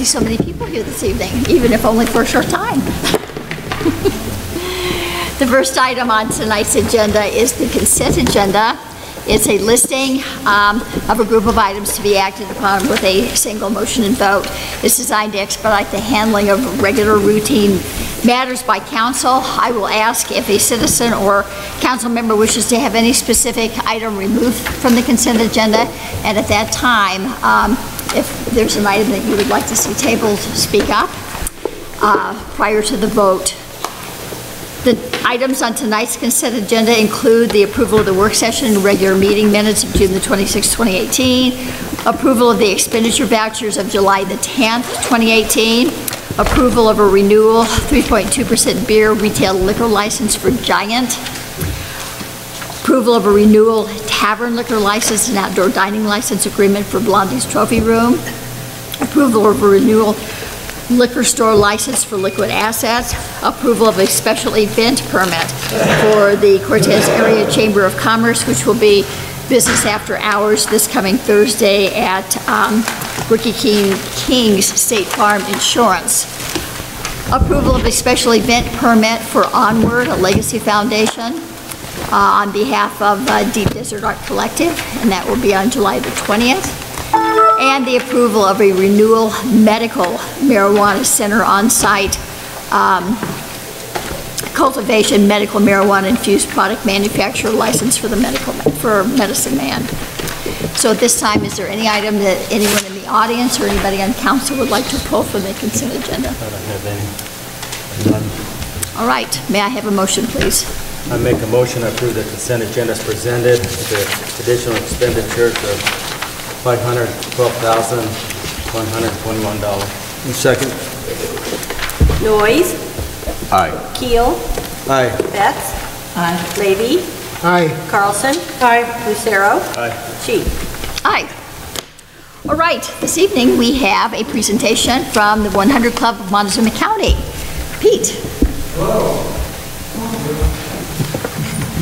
see so many people here this evening, even if only for a short time. The first item on tonight's agenda is the consent agenda. It's a listing of a group of items to be acted upon with a single motion and vote. It's designed to expedite the handling of regular routine matters by council. I will ask if a citizen or council member wishes to have any specific item removed from the consent agenda, and at that time, if there's an item that you would like to see tabled, speak up prior to the vote. The items on tonight's consent agenda include the approval of the work session and regular meeting minutes of June the 26th, 2018, approval of the expenditure vouchers of July the 10th, 2018, approval of a renewal 3.2% beer retail liquor license for Giant, approval of a renewal tavern liquor license and outdoor dining license agreement for Blondie's Trophy Room, approval of a renewal liquor store license for Liquid Assets, approval of a special event permit for the Cortez Area Chamber of Commerce, which will be business after hours this coming Thursday at Ricky King's State Farm Insurance. Approval of a special event permit for Onward, a legacy foundation, on behalf of Deep Desert Art Collective, and that will be on July the 20th. And the approval of a renewal medical marijuana center on-site cultivation medical marijuana infused product manufacturer license for Medicine Man. So at this time, is there any item that anyone in the audience or anybody on council would like to pull from the consent agenda? I don't have any. None. All right, may I have a motion, please? I make a motion to approve the consent agenda as presented with additional expenditures of $512,121. Second. Noyes. Aye. Keel. Aye. Betts. Aye. Levy. Aye. Carlson. Aye. Lucero. Aye. Sheep. Aye. All right, this evening we have a presentation from the 100 Club of Montezuma County. Pete. Hello.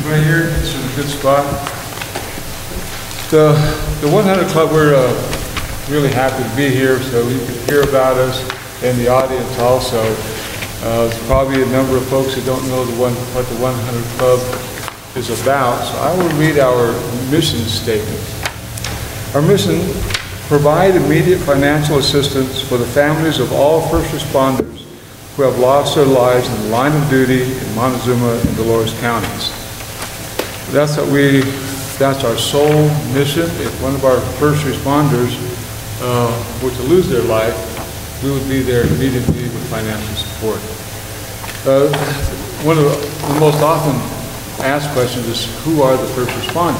Right here, this is a good spot. The 100 Club, we're really happy to be here, so you can hear about us, and the audience also. There's probably a number of folks who don't know what the 100 Club is about, so I will read our mission statement. Our mission: provide immediate financial assistance for the families of all first responders who have lost their lives in the line of duty in Montezuma and Dolores counties. That's our sole mission. If one of our first responders were to lose their life, we would be there immediately with financial support. One of the most often asked questions is, who are the first responders?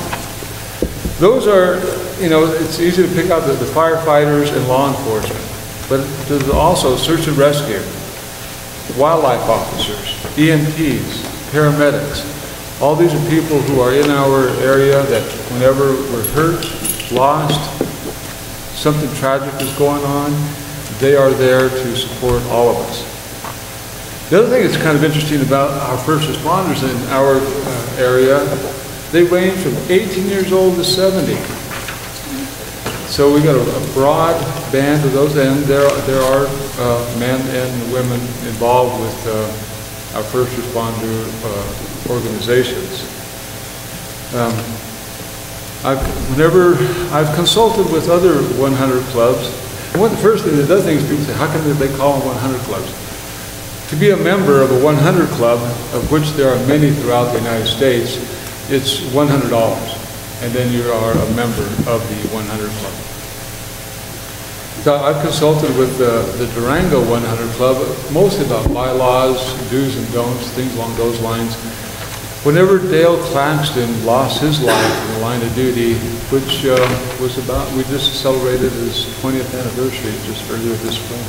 Those are, it's easy to pick out the firefighters and law enforcement, but there's also search and rescue, wildlife officers, EMTs, paramedics. All these are people who are in our area that whenever we're hurt, lost, something tragic is going on, they are there to support all of us. The other thing that's kind of interesting about our first responders in our area, they range from 18 years old to 70. So we got a broad band of those, and there are men and women involved with our first responder organizations. Whenever I've consulted with other 100 clubs, and one of the first things, the other things people say, how come they call them 100 clubs? To be a member of a 100 club, of which there are many throughout the United States, it's $100, and then you are a member of the 100 club. So I've consulted with the Durango 100 Club, mostly about bylaws, do's and don'ts, things along those lines. Whenever Dale Claxton lost his life in the line of duty, which was about, we just celebrated his 20th anniversary just earlier this spring.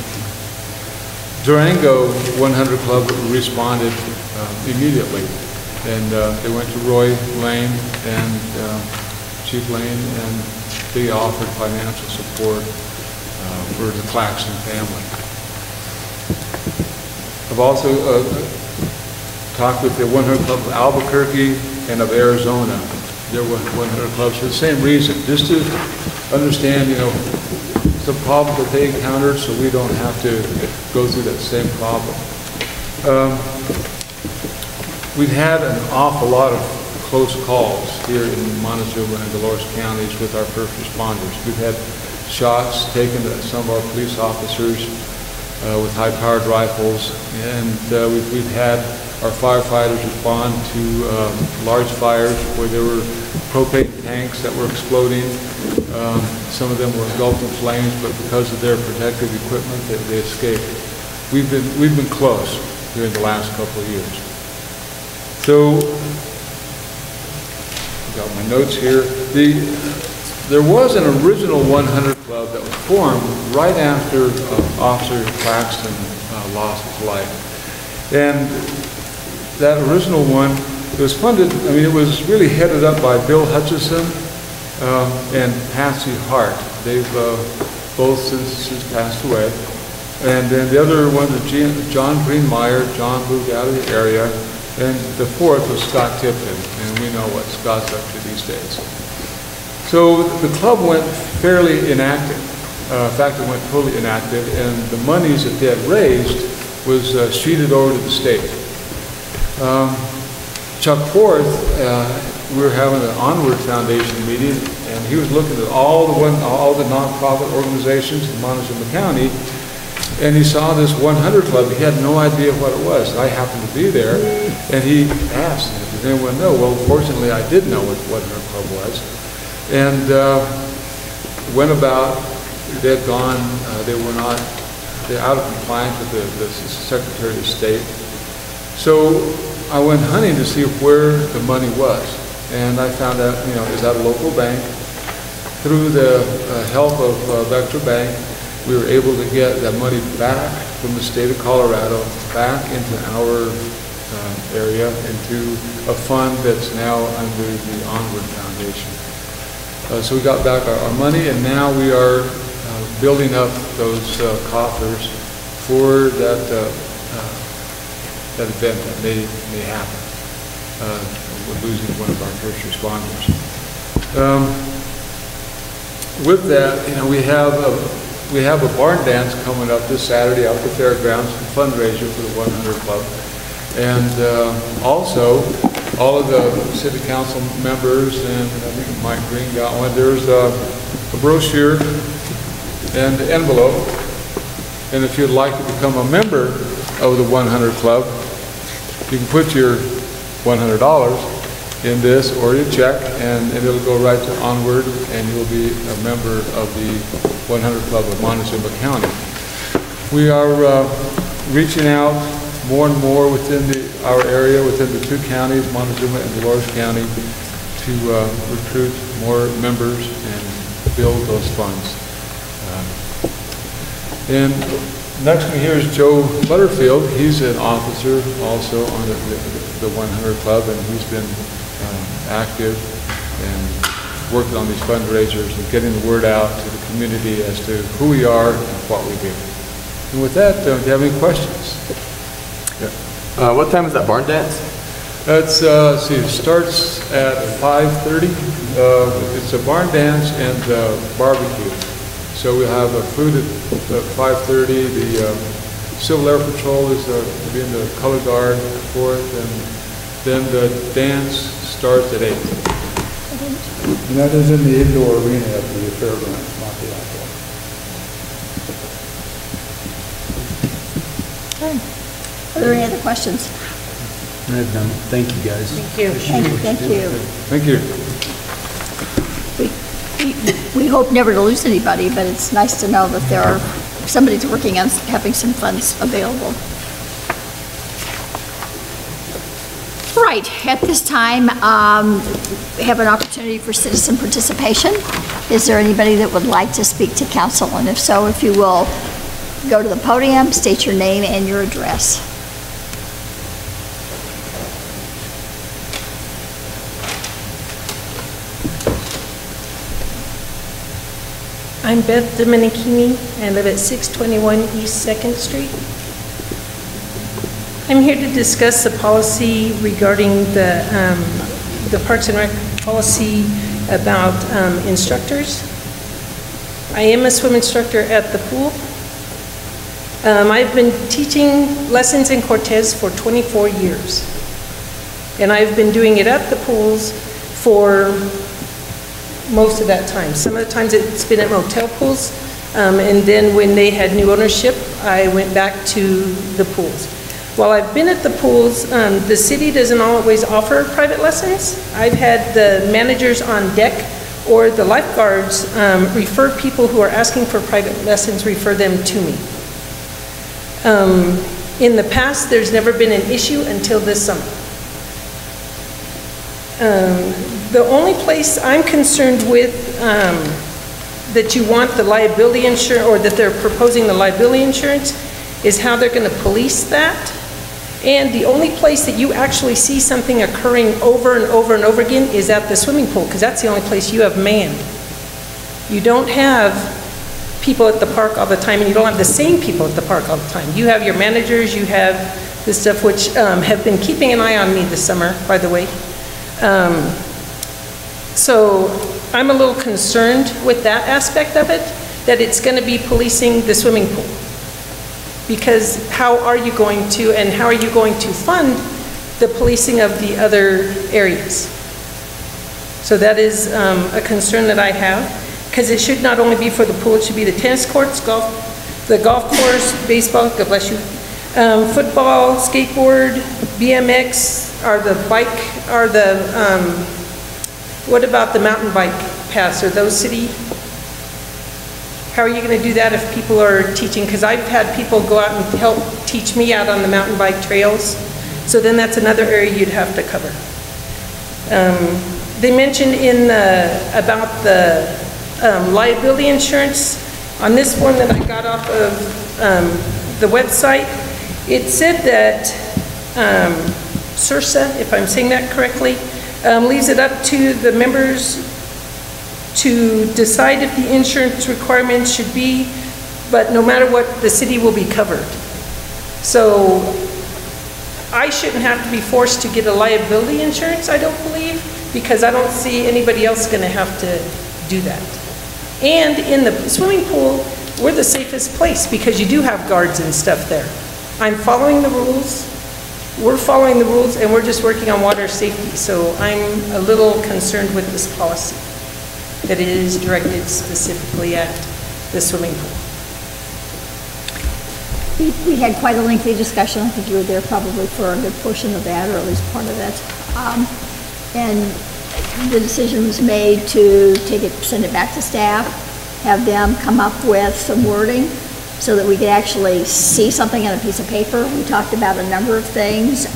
Durango 100 Club responded immediately, and they went to Roy Lane and Chief Lane, and they offered financial support for the Claxton family. I've also talked with the 100 Club of Albuquerque and of Arizona. They're 100 clubs for the same reason, just to understand, some problems that they encountered, so we don't have to go through that same problem. We've had an awful lot of close calls here in Montezuma and Dolores counties with our first responders. We've had shots taken at some of our police officers with high-powered rifles, and we've had our firefighters respond to large fires where there were propane tanks that were exploding. Some of them were engulfed in flames, but because of their protective equipment, they escaped. We've been close during the last couple of years. So, got my notes here. There was an original 100 Club that was formed right after Officer Claxton lost his life. And that original one, it was funded, I mean, it was really headed up by Bill Hutchison and Patsy Hart. They've both since passed away. And then the other one was John Greenmeyer. John moved out of the area. And the fourth was Scott Tipton, and we know what Scott's up to these days. So the club went fairly inactive. In fact, it went totally inactive, and the monies that they had raised was sheeted over to the state. Chuck Forth, we were having an Onward Foundation meeting, and he was looking at all the nonprofit organizations in Montezuma County, and he saw this 100 Club. He had no idea what it was. I happened to be there, and he asked, does anyone know? Well, fortunately, I did know what 100 Club was. And went about, they had gone, they're out of compliance with the Secretary of State. So I went hunting to see where the money was. And I found out, it was at a local bank. Through the help of Vector Bank, we were able to get that money back from the state of Colorado, back into our area, into a fund that's now under the Onward Foundation. So we got back our money, and now we are building up those coffers for that event that may happen. We're losing one of our first responders. With that, we have a barn dance coming up this Saturday out at the fairgrounds, a fundraiser for the 100 Club. And also, all of the city council members, and I think Mike Green got one, there's a brochure and an envelope. And if you'd like to become a member of the 100 Club, you can put your $100 in this or your check, and it'll go right to Onward, and you'll be a member of the 100 Club of Montezuma County. We are reaching out more and more within our area, within the two counties, Montezuma and Dolores County, to recruit more members and build those funds. And next one here is Joe Butterfield. He's an officer also on the 100 Club, and he's been active and working on these fundraisers and getting the word out to the community as to who we are and what we do. And with that, do you have any questions? Yeah. What time is that barn dance? It's, it starts at 5:30. It's a barn dance and barbecue. So we'll have food at 5:30. The Civil Air Patrol is be in the color guard for it, and then the dance starts at 8. And that is in the indoor arena at the fairgrounds, not the outdoor. Okay. Are there any other questions? I have none. Thank you, guys. Thank you. Thank you. Thank you. We hope never to lose anybody, but it's nice to know that somebody's working on having some funds available. Right, at this time, we have an opportunity for citizen participation. Is there anybody that would like to speak to council? And if so, if you will go to the podium, state your name and your address. I'm Beth Domenichini. I live at 621 East 2nd Street. I'm here to discuss the policy regarding the Parks and Rec policy about instructors. I am a swim instructor at the pool. I've been teaching lessons in Cortez for 24 years. And I've been doing it at the pools for most of that time. Some of the times it's been at motel pools, and then when they had new ownership, I went back to the pools. While I've been at the pools, the city doesn't always offer private lessons. I've had the managers on deck or the lifeguards refer people who are asking for private lessons, refer them to me. In the past, there's never been an issue until this summer. The only place I'm concerned with that you want the liability insurance, or that they're proposing the liability insurance, is how they're going to police that. And the only place that you actually see something occurring over and over and over again is at the swimming pool, because that's the only place you have manned. You don't have people at the park all the time, and you don't have the same people at the park all the time. You have your managers, you have this stuff, which have been keeping an eye on me this summer, by the way. So I'm a little concerned with that aspect of it, that it's going to be policing the swimming pool. Because how are you going to, and how are you going to fund the policing of the other areas? So that is a concern that I have, because it should not only be for the pool, it should be the tennis courts, the golf course, baseball, God bless you, football, skateboard, BMX, what about the mountain bike paths? Are those city? How are you going to do that if people are teaching? Because I've had people go out and help teach me out on the mountain bike trails. So then that's another area you'd have to cover. They mentioned about the liability insurance. On this form that I got off of the website, it said that CIRSA, if I'm saying that correctly, leaves it up to the members to decide if the insurance requirements should be, but no matter what, the city will be covered. So I shouldn't have to be forced to get a liability insurance, I don't believe, because I don't see anybody else going to have to do that. And in the swimming pool, we're the safest place because you do have guards and stuff there. I'm following the rules, we're following the rules, and we're just working on water safety. So I'm a little concerned with this policy, that it is directed specifically at the swimming pool. We had quite a lengthy discussion. I think you were there probably for a good portion of that, or at least part of it. And the decision was made to send it back to staff, have them come up with some wording so that we could actually see something on a piece of paper. We talked about a number of things.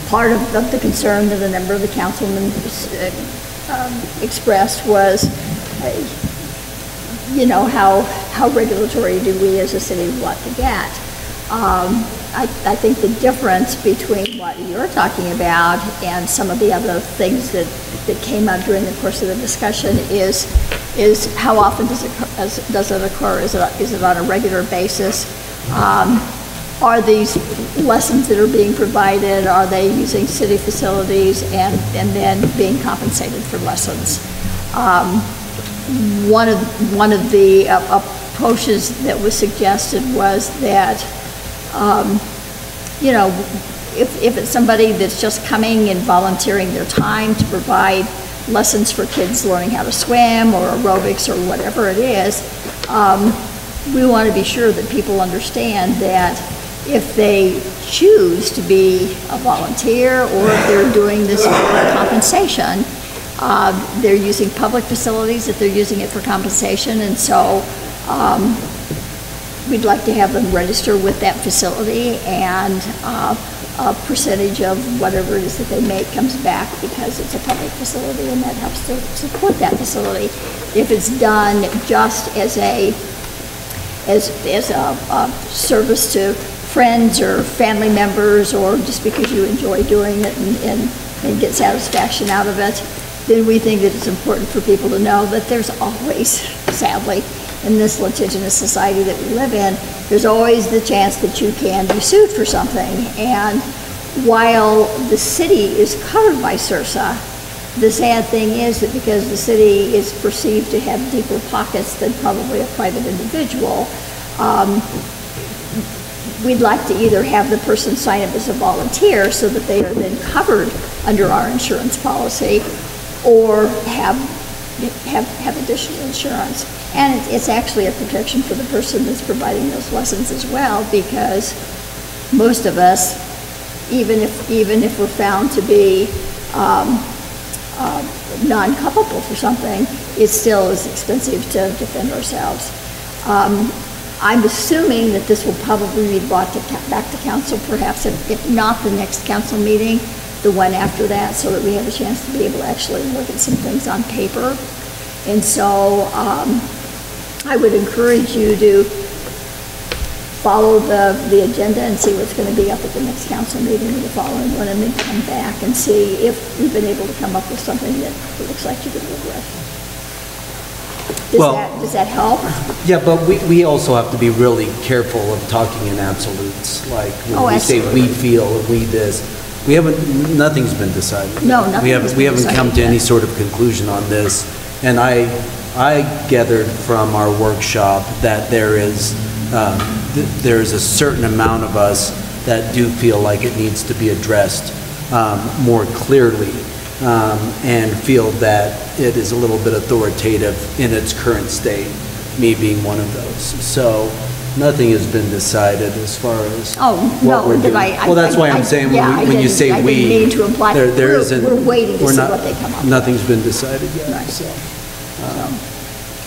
Part of the concern that a number of the councilmen expressed was, you know, how regulatory do we as a city want to get? I think the difference between what you're talking about and some of the other things that came up during the course of the discussion is how often does it occur? Is it on a regular basis? Are these lessons that are being provided, are they using city facilities and then being compensated for lessons? One of the approaches that was suggested was that, you know, if it's somebody that's just coming and volunteering their time to provide lessons for kids learning how to swim or aerobics or whatever it is, we want to be sure that people understand that if they choose to be a volunteer or if they're doing this for compensation, they're using public facilities, if they're using it for compensation, and so we'd like to have them register with that facility, and a percentage of whatever it is that they make comes back because it's a public facility, and that helps to support that facility. If it's done just as a service to friends or family members, or just because you enjoy doing it and get satisfaction out of it, then we think that it's important for people to know that there's always, sadly, in this litigious society that we live in, there's always the chance that you can be sued for something. And while the city is covered by CIRSA, The sad thing is that because the city is perceived to have deeper pockets than probably a private individual, we'd like to either have the person sign up as a volunteer so that they are then covered under our insurance policy, or have additional insurance. And it's actually a protection for the person that's providing those lessons as well, because most of us, even if we're found to be non-culpable for something, it still is expensive to defend ourselves. I'm assuming that this will probably be brought back to council, perhaps if not the next council meeting, the one after that, so that we have a chance to be able to actually look at some things on paper. And so I would encourage you to follow the agenda and see what's going to be up at the next council meeting or the following one, and then come back and see if we've been able to come up with something that looks like you could live with. Does that help? Yeah, but we also have to be really careful of talking in absolutes, like when we say we feel or we this. Nothing's been decided. No, nothing. We haven't come to any sort of conclusion on this. And I gathered from our workshop that there's a certain amount of us that do feel like it needs to be addressed more clearly, and feel that it is a little bit authoritative in its current state, me being one of those. So nothing has been decided as far as what we're doing. Well, that's why I'm saying when you say we, I didn't mean to imply there isn't. We're waiting to see what they come up with. Nothing's been decided yet. Right. So,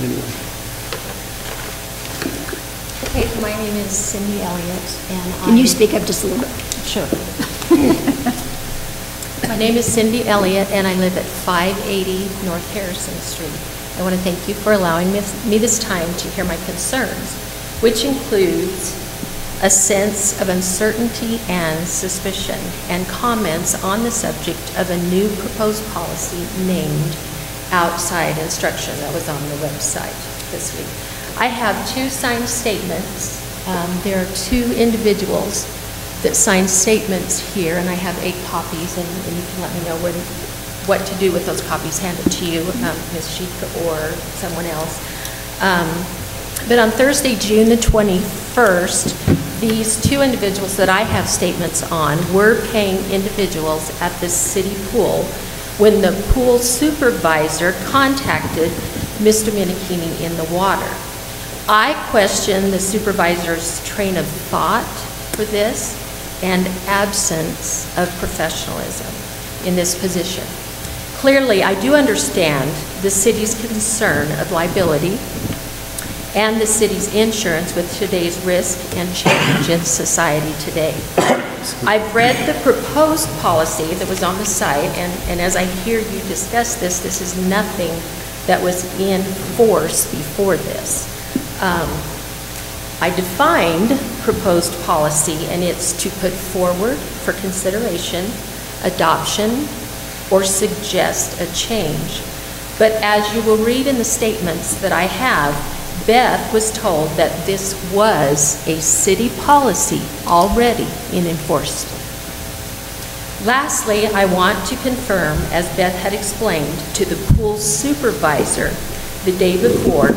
anyway. Okay, my name is Cindy Elliott, and Can you speak up just a little bit? Sure. My name is Cindy Elliott, and I live at 580 North Harrison Street. I want to thank you for allowing me this time to hear my concerns, which includes a sense of uncertainty and suspicion, and comments on the subject of a new proposed policy named outside instruction that was on the website this week. I have two signed statements. There are two individuals that signed statements here, and I have 8 copies, and you can let me know what to do with those copies, hand it to you, Ms. Sheik or someone else. But on Thursday, June the 21st, these two individuals that I have statements on were paying individuals at the city pool when the pool supervisor contacted Mr. Minikini in the water. I question the supervisor's train of thought for this and absence of professionalism in this position. Clearly, I do understand the city's concern of liability and the city's insurance with today's risk and change in society today. I've read the proposed policy that was on the site, and as I hear you discuss this, this is nothing that was in force before this. I defined proposed policy, and it's to put forward for consideration, adoption, or suggest a change. But as you will read in the statements that I have, Beth was told that this was a city policy already in enforcement. Lastly, I want to confirm, as Beth had explained, to the pool supervisor the day before,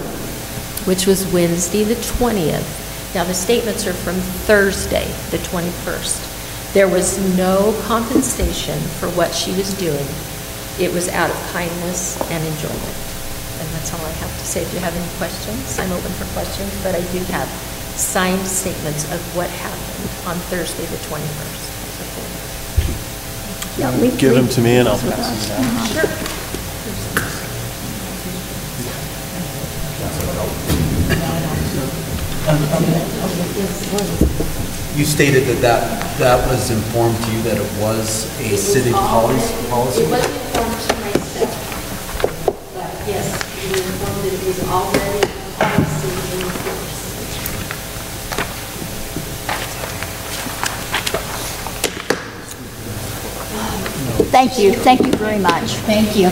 which was Wednesday the 20th. Now the statements are from Thursday the 21st. There was no compensation for what she was doing. It was out of kindness and enjoyment. And that's all I have to say. If you have any questions, I'm open for questions, but I do have signed statements of what happened on Thursday the 21st. Yeah, Give them to me and I'll pass them down. Sure. You stated that was informed to you that it was a city policy? It wasn't informed to myself, but yes, we were informed that it was already a policy in force. Thank you very much. Thank you.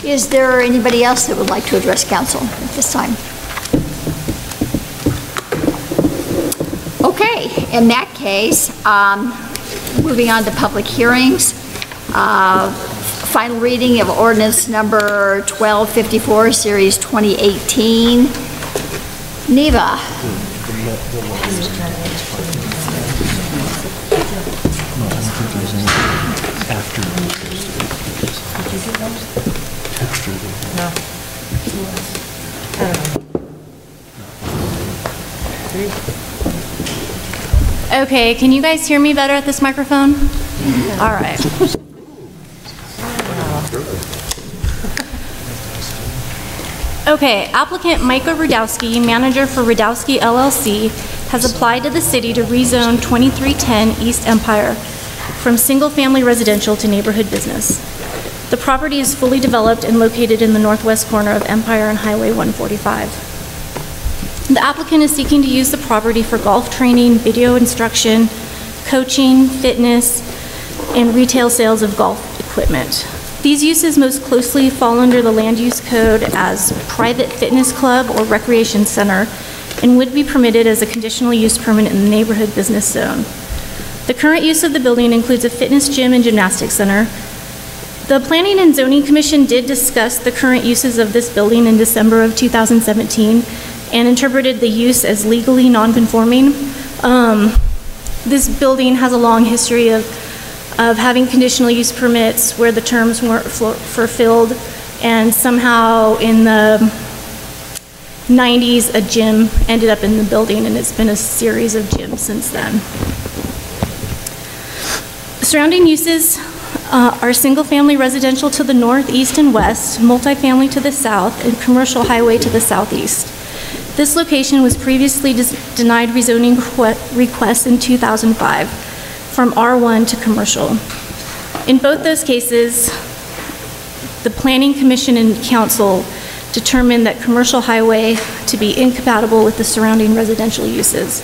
Is there anybody else that would like to address council at this time? Okay, in that case, Moving on to public hearings. Final reading of ordinance number 1254, series 2018. Neva. Okay, can you guys hear me better at this microphone? All right. Okay, applicant Micah Rudowski, manager for Rudowski LLC, has applied to the city to rezone 2310 East Empire from single-family residential to neighborhood business. The property is fully developed and located in the northwest corner of Empire and Highway 145. The applicant is seeking to use the property for golf training, video instruction, coaching, fitness, and retail sales of golf equipment. These uses most closely fall under the land use code as private fitness club or recreation center and would be permitted as a conditional use permit in the neighborhood business zone. The current use of the building includes a fitness gym and gymnastics center. The Planning and Zoning Commission did discuss the current uses of this building in December of 2017 and interpreted the use as legally non-conforming. This building has a long history of having conditional use permits where the terms weren't fulfilled, and somehow in the 90s a gym ended up in the building, and it's been a series of gyms since then. Surrounding uses are single-family residential to the north, east, and west, multifamily to the south, and commercial highway to the southeast. This location was previously denied rezoning requests in 2005 from R1 to commercial. In both those cases, the Planning Commission and Council determined that commercial highway to be incompatible with the surrounding residential uses.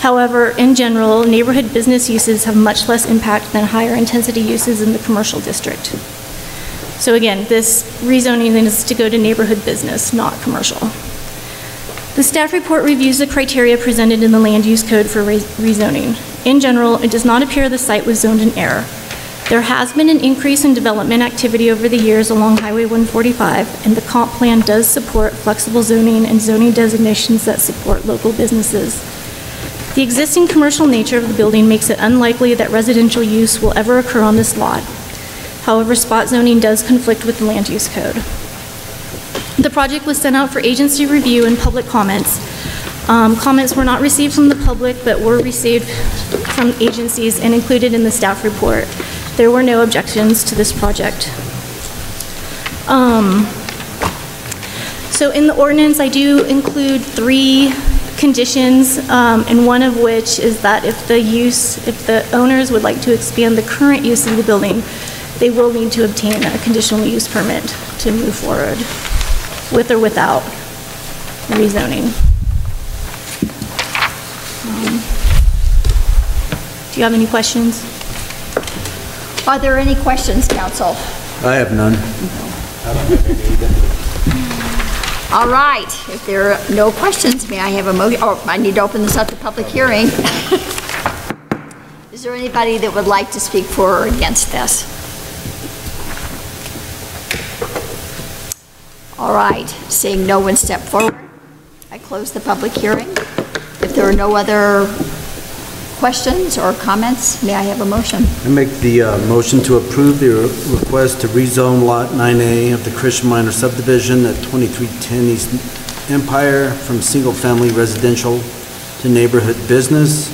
However, in general, neighborhood business uses have much less impact than higher intensity uses in the commercial district. So again, this rezoning is to go to neighborhood business, not commercial. The staff report reviews the criteria presented in the land use code for rezoning. In general, it does not appear the site was zoned in error. There has been an increase in development activity over the years along Highway 145, and the comp plan does support flexible zoning and zoning designations that support local businesses. The existing commercial nature of the building makes it unlikely that residential use will ever occur on this lot. However, spot zoning does conflict with the land use code. The project was sent out for agency review and public comments. Comments were not received from the public, but were received from agencies and included in the staff report. There were no objections to this project. So in the ordinance, I do include 3 conditions, and one of which is that if the owners would like to expand the current use of the building, they will need to obtain a conditional use permit to move forward, with or without rezoning. Do you have any questions? Are there any questions, council? I have none. All right, if there are no questions, may I have a motion? Oh, I need to open this up to public hearing. Is there anybody that would like to speak for or against this? All right, seeing no one step forward, I close the public hearing. If there are no other questions or comments, may I have a motion? I make the motion to approve the request to rezone Lot 9A of the Christian Minor subdivision at 2310 East Empire from single-family residential to neighborhood business,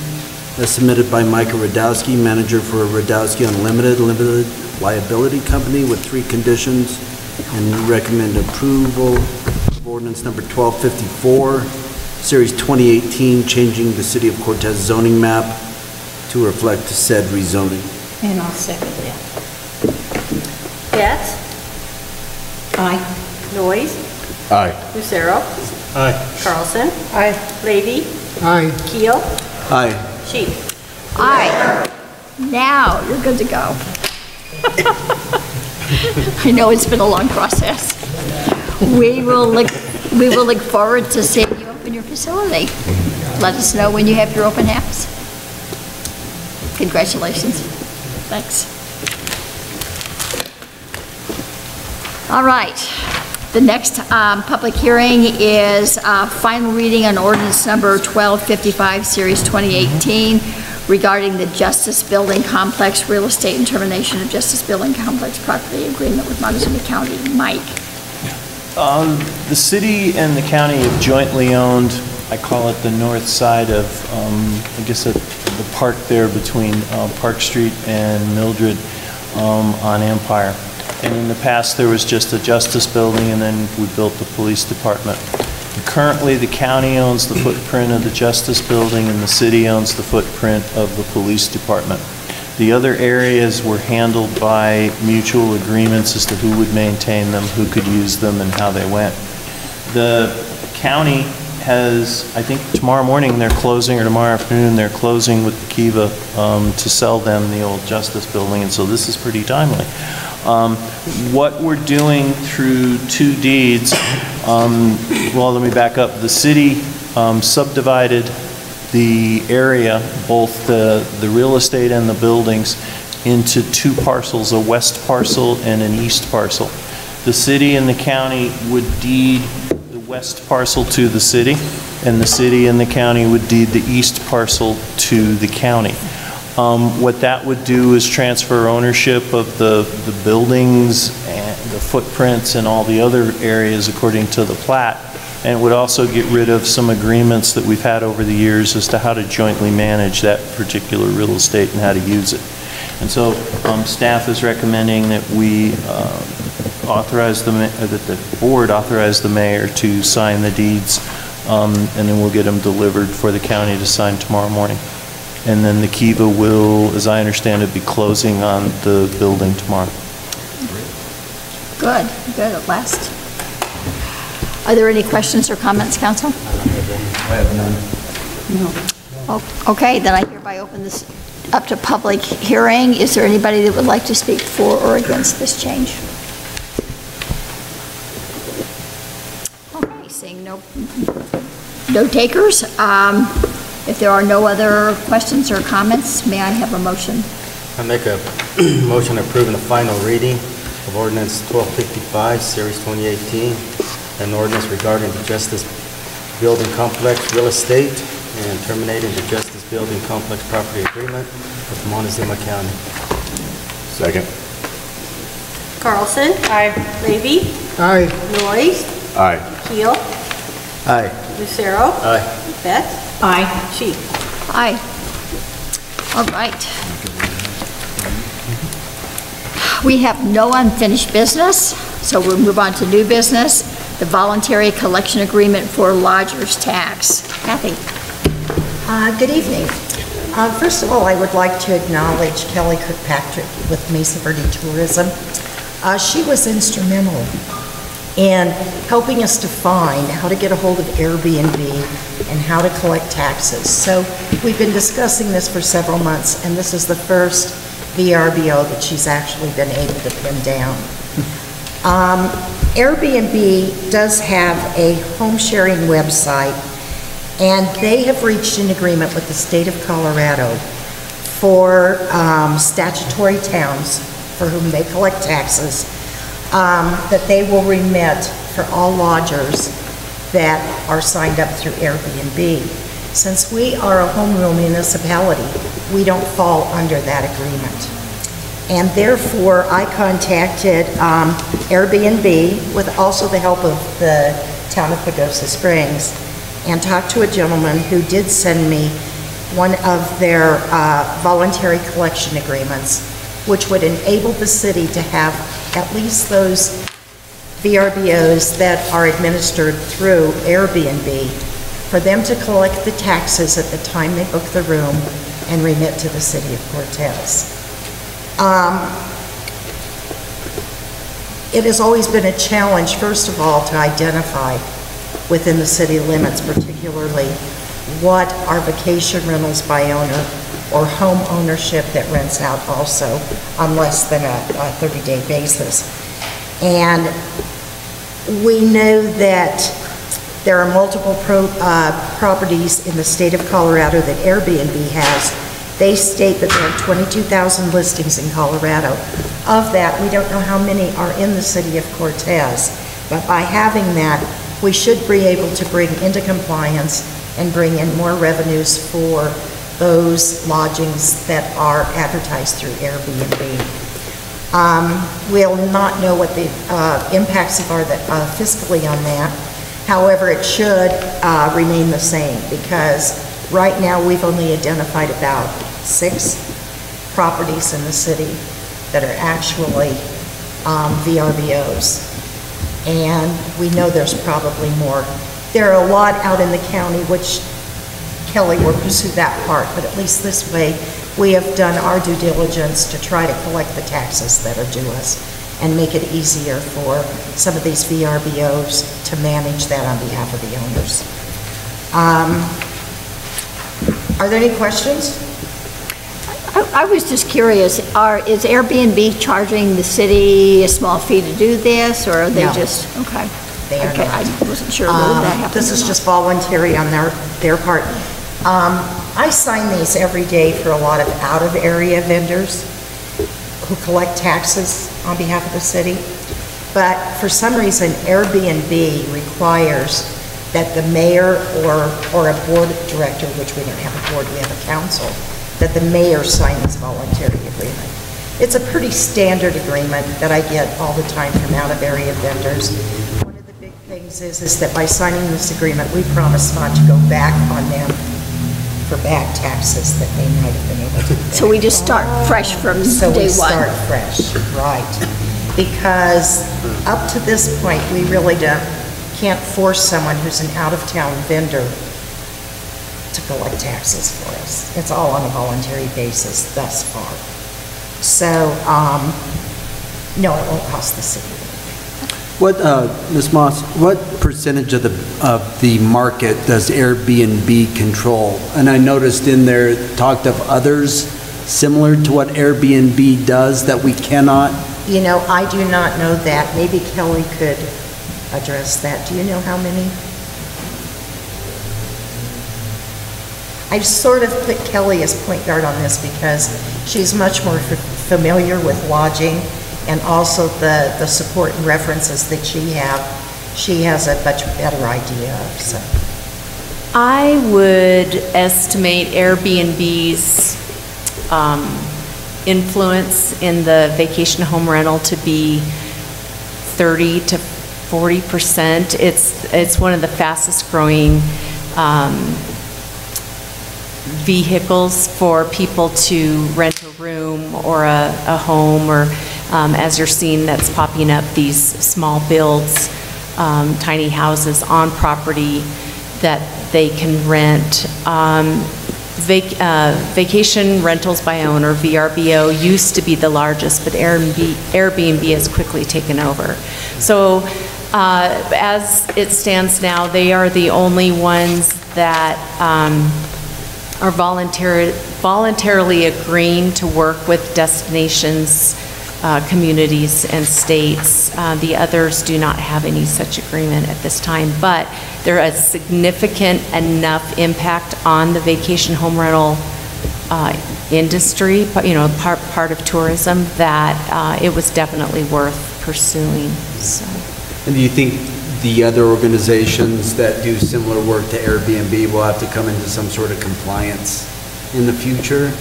as submitted by Micah Rudowski, manager for Rudowski Unlimited Limited Liability Company, with 3 conditions, and recommend approval of ordinance number 1254, Series 2018, changing the City of Cortez zoning map to reflect said rezoning. And I'll second that. Betts? Aye. Noyes? Aye. Lucero? Aye. Carlson? Aye. Levy? Aye. Keel? Aye. Sheep? Aye. Now you're good to go. I know it's been a long process. We will look forward to seeing you open your facility. Let us know when you have your open house. Congratulations. Thanks. All right. The next public hearing is final reading on ordinance number 1255, series 2018, regarding the Justice Building Complex real estate and termination of Justice Building Complex property agreement with Montezuma County. Mike. The city and the county have jointly owned, I call it the north side of, I guess, the park there between Park Street and Mildred on Empire. And in the past, there was just a justice building, and then we built the police department. And currently, the county owns the footprint of the justice building, and the city owns the footprint of the police department. The other areas were handled by mutual agreements as to who would maintain them, who could use them, and how they went. The county has, I think tomorrow morning they're closing, or tomorrow afternoon they're closing with the Kiva to sell them the old justice building, and so this is pretty timely. What we're doing through 2 deeds, well, let me back up. The city subdivided the area, both the real estate and the buildings, into 2 parcels, a west parcel and an east parcel. The city and the county would deed the west parcel to the city, and the city and the county would deed the east parcel to the county. What that would do is transfer ownership of the buildings and the footprints and all the other areas according to the plat, and it would also get rid of some agreements that we've had over the years as to how to jointly manage that particular real estate and how to use it. And so staff is recommending that we authorize that the board authorize the mayor to sign the deeds, and then we'll get them delivered for the county to sign tomorrow morning. And then the Kiva will, as I understand it, be closing on the building tomorrow. Good, good at last. Are there any questions or comments, council? I have none. No. Oh, okay, then I hereby open this up to public hearing. Is there anybody that would like to speak for or against this change? Okay, seeing no takers. If there are no other questions or comments, may I have a motion? I make a motion approving the final reading of ordinance 1255, series 2018, an ordinance regarding the Justice Building Complex real estate and terminating the Justice Building Complex property agreement with Montezuma County. Second. Carlson. Aye. Levy. Aye. Noyes. Aye. Keel. Aye. Lucero. Aye. Betts. Aye. Sheik. Aye. All right. We have no unfinished business, so we'll move on to new business, the voluntary collection agreement for lodger's tax. Kathy. Good evening. First of all, I would like to acknowledge Kelly Kirkpatrick with Mesa Verde Tourism. She was instrumental in helping us define how to get a hold of Airbnb and how to collect taxes. So we've been discussing this for several months, and this is the first VRBO that she's actually been able to pin down. Airbnb does have a home sharing website, and they have reached an agreement with the state of Colorado for statutory towns for whom they collect taxes, that they will remit for all lodgers that are signed up through Airbnb. Since we are a home rule municipality, we don't fall under that agreement. And therefore, I contacted Airbnb with also the help of the town of Pagosa Springs and talked to a gentleman who did send me one of their voluntary collection agreements, which would enable the city to have at least those VRBOs that are administered through Airbnb, for them to collect the taxes at the time they book the room and remit to the city of Cortez. It has always been a challenge, first of all, to identify within the city limits, particularly what are vacation rentals by owner or home ownership that rents out also on less than a 30-day basis. And we know that there are multiple properties in the state of Colorado that Airbnb has They state that there are 22,000 listings in Colorado. Of that, we don't know how many are in the city of Cortez, but by having that, we should be able to bring into compliance and bring in more revenues for those lodgings that are advertised through Airbnb. We'll not know what the impacts are fiscally on that. However, it should remain the same because right now we've only identified about 6 properties in the city that are actually VRBOs. And we know there's probably more. There are a lot out in the county, which Kelly will pursue that part, but at least this way, we have done our due diligence to try to collect the taxes that are due us and make it easier for some of these VRBOs to manage that on behalf of the owners. Are there any questions? I was just curious, is Airbnb charging the city a small fee to do this, or are they No. just, okay. They are Okay, not. I wasn't sure whether that happened This or is not. just voluntary on their part. I sign these every day for a lot of out-of-area vendors who collect taxes on behalf of the city. But for some reason, Airbnb requires that the mayor or a board director, which we don't have a board, we have a council, that the mayor sign this voluntary agreement. It's a pretty standard agreement that I get all the time from out-of-area vendors. One of the big things is that by signing this agreement, we promise not to go back on them for bad taxes that they might have been able to pay. So we just start fresh from So we day one. start fresh, right. Because up to this point, we really can't force someone who's an out-of-town vendor to collect taxes for us. It's all on a voluntary basis thus far. So, no, it won't cost the city. What, Ms. Moss, what percentage of the market does Airbnb control? And I noticed in there, it talked of others similar to what Airbnb does that we cannot. You know, I do not know that. Maybe Kelly could address that. Do you know how many? I've sort of put Kelly as point guard on this because she's much more familiar with lodging and also the support and references that she has a much better idea of, so. I would estimate Airbnb's influence in the vacation home rental to be 30 to 40%. It's one of the fastest growing vehicles for people to rent a room or a home, or as you're seeing, that's popping up, these small builds, tiny houses on property that they can rent. Vacation rentals by owner, VRBO, used to be the largest, but Airbnb has quickly taken over. So as it stands now, they are the only ones that are voluntarily agreeing to work with destinations, communities, and states. The others do not have any such agreement at this time, but there is significant enough impact on the vacation home rental industry, you know, part of tourism, that it was definitely worth pursuing. So. And do you think the other organizations that do similar work to Airbnb will have to come into some sort of compliance in the future?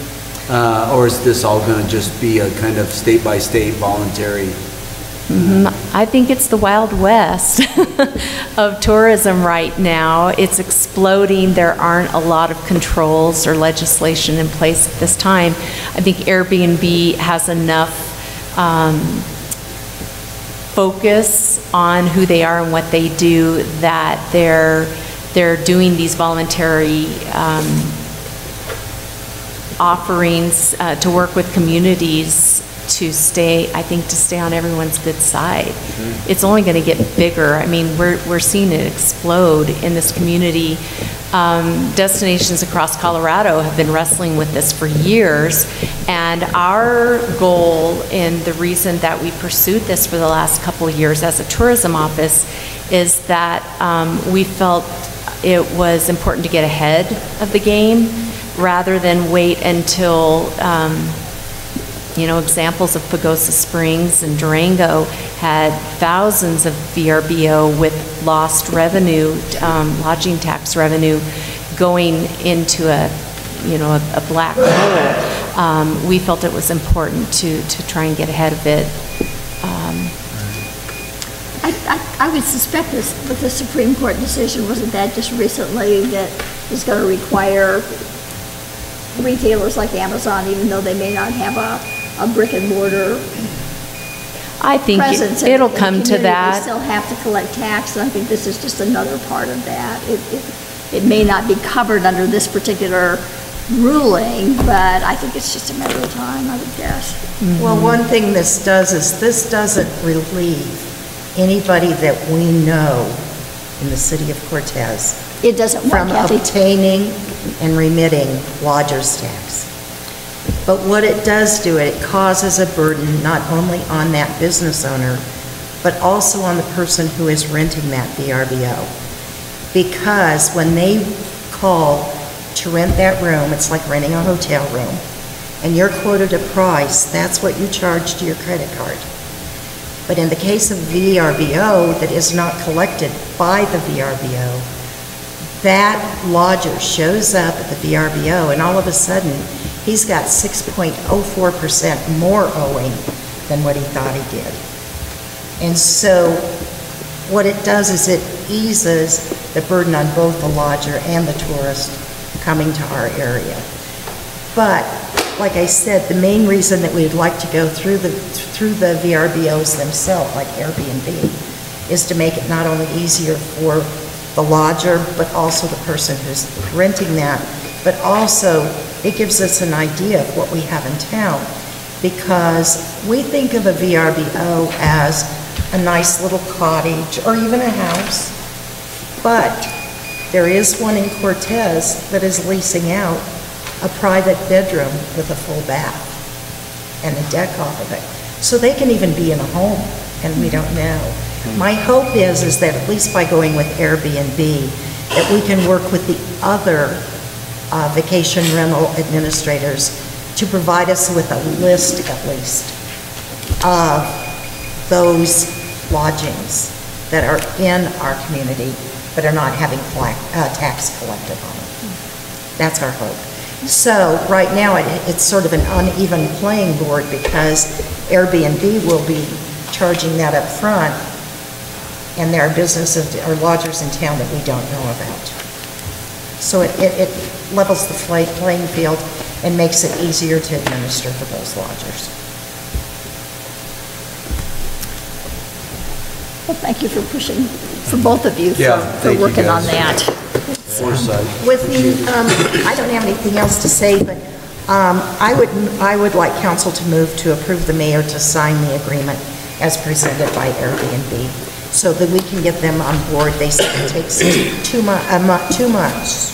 Or is this all going to just be a kind of state-by-state voluntary? I think it's the Wild West of tourism right now. It's exploding. There aren't a lot of controls or legislation in place at this time. I think Airbnb has enough focus on who they are and what they do that they're doing these voluntary offerings to work with communities to stay, I think, to stay on everyone's good side. It's only going to get bigger. I mean, we're seeing it explode in this community. Destinations across Colorado have been wrestling with this for years, and our goal, and the reason that we pursued this for the last couple of years as a tourism office, is that we felt it was important to get ahead of the game rather than wait until, examples of Pagosa Springs and Durango had thousands of VRBO with lost revenue, lodging tax revenue going into a black hole. We felt it was important to try and get ahead of it. I would suspect this, with the Supreme Court decision, wasn't that just recently, that is going to require retailers like Amazon, even though they may not have a brick and mortar I think presence it'll in come the to community, that. they still have to collect tax, and I think this is just another part of that. It may not be covered under this particular ruling, but I think it's just a matter of time, I would guess. Well, one thing this does is this doesn't relieve anybody that we know in the city of Cortez It doesn't work, from Kathy. obtaining and remitting lodger's tax. But what it does do, it causes a burden not only on that business owner, but also on the person who is renting that VRBO. Because when they call to rent that room, it's like renting a hotel room, and you're quoted a price, that's what you charge to your credit card. But in the case of VRBO that is not collected by the VRBO, that lodger shows up at the VRBO and all of a sudden he's got 6.04% more owing than what he thought he did. And so what it does is it eases the burden on both the lodger and the tourist coming to our area. But like I said, the main reason that we'd like to go through the VRBOs themselves, like Airbnb, is to make it not only easier for the lodger, but also the person who's renting that, but also it gives us an idea of what we have in town, because we think of a VRBO as a nice little cottage or even a house, but there is one in Cortez that is leasing out a private bedroom with a full bath and a deck off of it. So they can even be in a home, and we don't know. My hope is that at least by going with Airbnb, that we can work with the other vacation rental administrators to provide us with a list, at least, of those lodgings that are in our community but are not having tax collected on them. That's our hope. So right now, it's sort of an uneven playing board because Airbnb will be charging that up front, and there are businesses or lodgers in town that we don't know about. So it levels the playing field and makes it easier to administer for those lodgers. Well, thank you for pushing, for both of you, Yeah, for thank you, working on guys. that. Foresight. With the, I don't have anything else to say, but I would like council to move to approve the mayor to sign the agreement as presented by Airbnb, so that we can get them on board. They said it takes 2 months,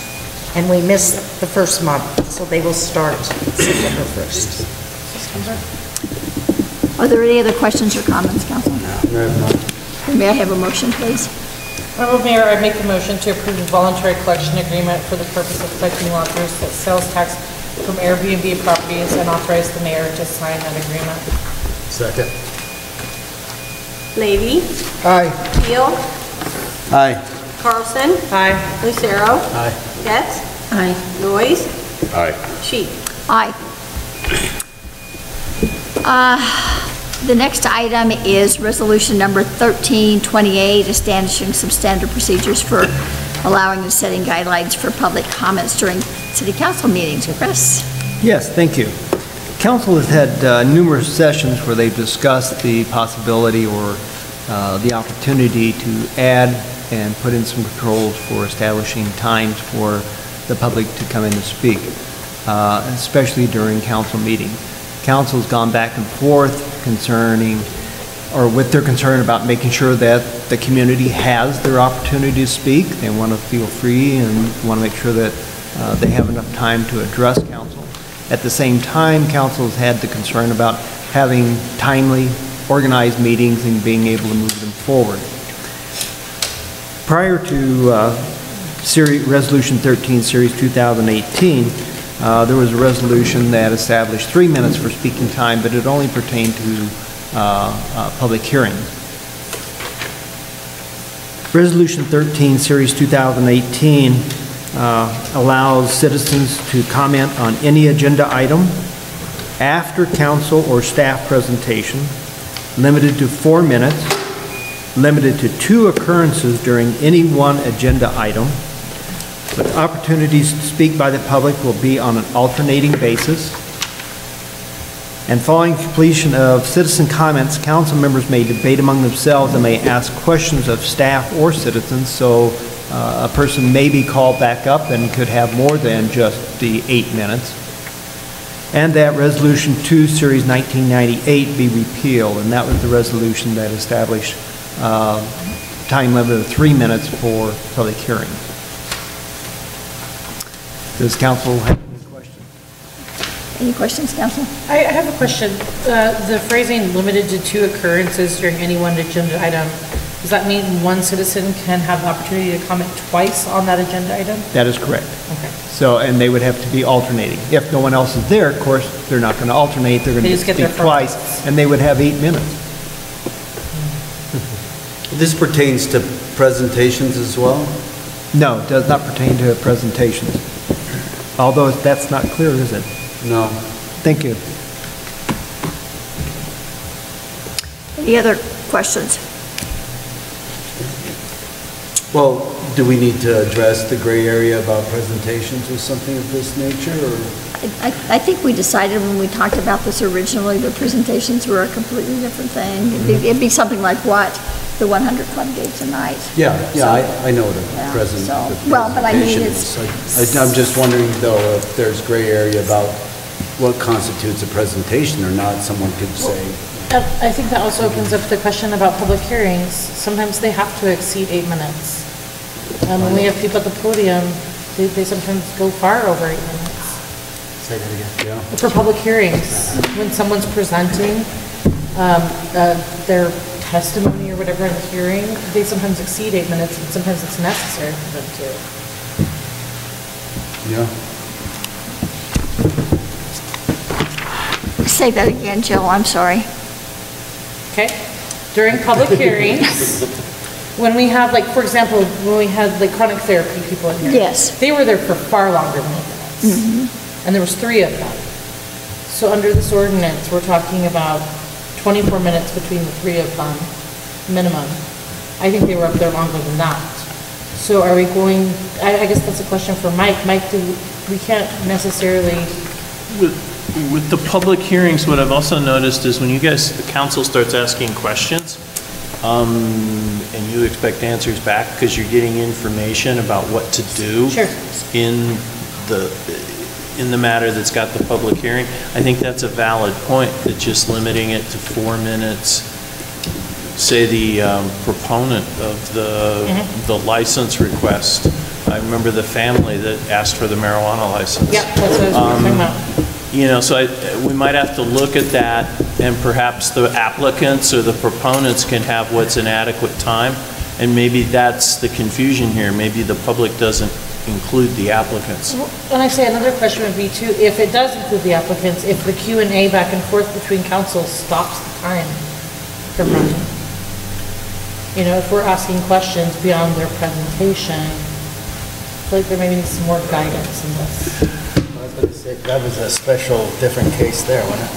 and we missed the first month, so they will start September 1st. Are there any other questions or comments, council? No, no. May I have a motion, please? Honorable Mayor, I make the motion to approve the voluntary collection agreement for the purpose of collecting lodgers that sales tax from Airbnb properties and authorize the mayor to sign that agreement. Second. Levy. Aye. Keel. Aye. Carlson. Aye. Lucero. Aye. Getz. Aye. Noyes. Aye. Sheep. Aye. The next item is resolution number 1328, establishing some standard procedures for allowing and setting guidelines for public comments during city council meetings. Chris? Yes, thank you. Council has had numerous sessions where they've discussed the possibility or the opportunity to add and put in some controls for establishing times for the public to come in and speak, especially during council meeting. Council's gone back and forth concerning, or with their concern about making sure that the community has their opportunity to speak. They want to feel free and want to make sure that they have enough time to address council. At the same time, council has had the concern about having timely, organized meetings and being able to move them forward. Prior to Resolution 13, Series 2018, there was a resolution that established 3 minutes for speaking time, but it only pertained to public hearings. Resolution 13, Series 2018, allows citizens to comment on any agenda item after council or staff presentation, limited to 4 minutes, limited to 2 occurrences during any one agenda item. But opportunities to speak by the public will be on an alternating basis. And following completion of citizen comments, council members may debate among themselves and may ask questions of staff or citizens, so a person may be called back up and could have more than just the 8 minutes. And that Resolution 2, Series 1998 be repealed, and that was the resolution that established time limit of 3 minutes for public hearings. Does council have any questions? Any questions, council? I have a question. The phrasing limited to 2 occurrences during any one agenda item, does that mean one citizen can have the opportunity to comment twice on that agenda item? That is correct. Okay. So, and they would have to be alternating. If no one else is there, of course, they're not going to alternate, they're going They to just get their speak twice, and they would have 8 minutes. This pertains to presentations as well? No, it does not pertain to presentations. Although that's not clear, is it? No. Thank you. Any other questions? Well, do we need to address the gray area about presentations with something of this nature, or? I think we decided when we talked about this originally, the presentations were a completely different thing. It'd be something like what? The 100 Club Gates a night. Yeah, So- I know what a Yeah, present. so- the well, but I mean, presentation is. I'm just wondering though if there's gray area about what constitutes a presentation or not. Someone could say, I think that also opens up the question about public hearings. Sometimes they have to exceed 8 minutes. When we have people at the podium, they sometimes go far over 8 minutes. Say that again. yeah. For public hearings, when someone's presenting their testimony or whatever in the hearing, they sometimes exceed 8 minutes, and sometimes it's necessary for them to. Yeah. Say that again, Jill, I'm sorry. Okay? During public hearings, when we have, like, for example, when we had, like, chronic therapy people in here. Yes. They were there for far longer than 8 minutes. And there was 3 of them. So under this ordinance, we're talking about 24 minutes between the 3 of them, minimum. I think they were up there longer than that. So are we going, I guess that's a question for Mike. Mike, we can't necessarily. With the public hearings, what I've also noticed is when you guys, the council starts asking questions, and you expect answers back because you're getting information about what to do in the matter that's got the public hearing, I think that's a valid point, that just limiting it to 4 minutes, say the proponent of the license request. I remember the family that asked for the marijuana license. Yeah, that's what I was talking about. You know, so we might have to look at that, and perhaps the applicants or the proponents can have what's an adequate time, and maybe that's the confusion here. Maybe the public doesn't include the applicants. And I say another question would be too, if it does include the applicants, if the Q&A back and forth between council stops the time from running. You know, if we're asking questions beyond their presentation, I feel like there maybe needs some more guidance in this. That was a special, different case there, wasn't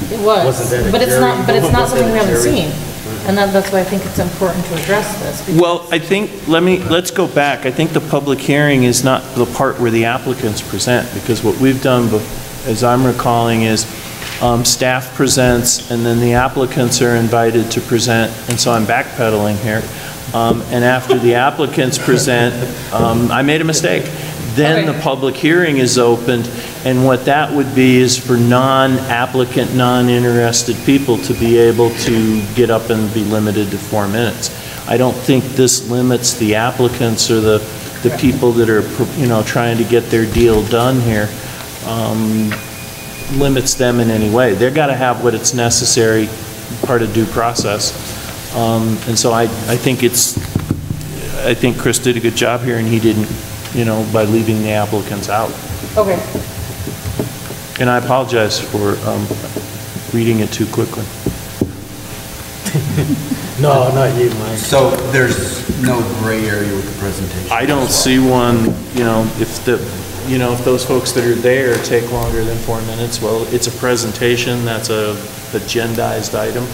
it? It was, Wasn't that a but it's jury? not, but it's not Wasn't something we that a haven't jury? seen. And that's why I think it's important to address this. because- Well, I think, let's go back. I think the public hearing is not the part where the applicants present, because what we've done, as I'm recalling, is staff presents, and then the applicants are invited to present, and so I'm backpedaling here. And after the applicants present, I made a mistake. Then the public hearing is opened, and what that would be is for non-applicant, non-interested people to be able to get up and be limited to 4 minutes. I don't think this limits the applicants or the people that are, you know, trying to get their deal done here, limits them in any way. They've got to have what is necessary, part of due process. And so I think Chris did a good job here, and he didn't, you know, by leaving the applicants out. Okay. And I apologize for reading it too quickly. No, not you, Mike. So there's no gray area with the presentation? I don't see one, if those folks that are there take longer than 4 minutes, well, it's a presentation, that's a agendized item,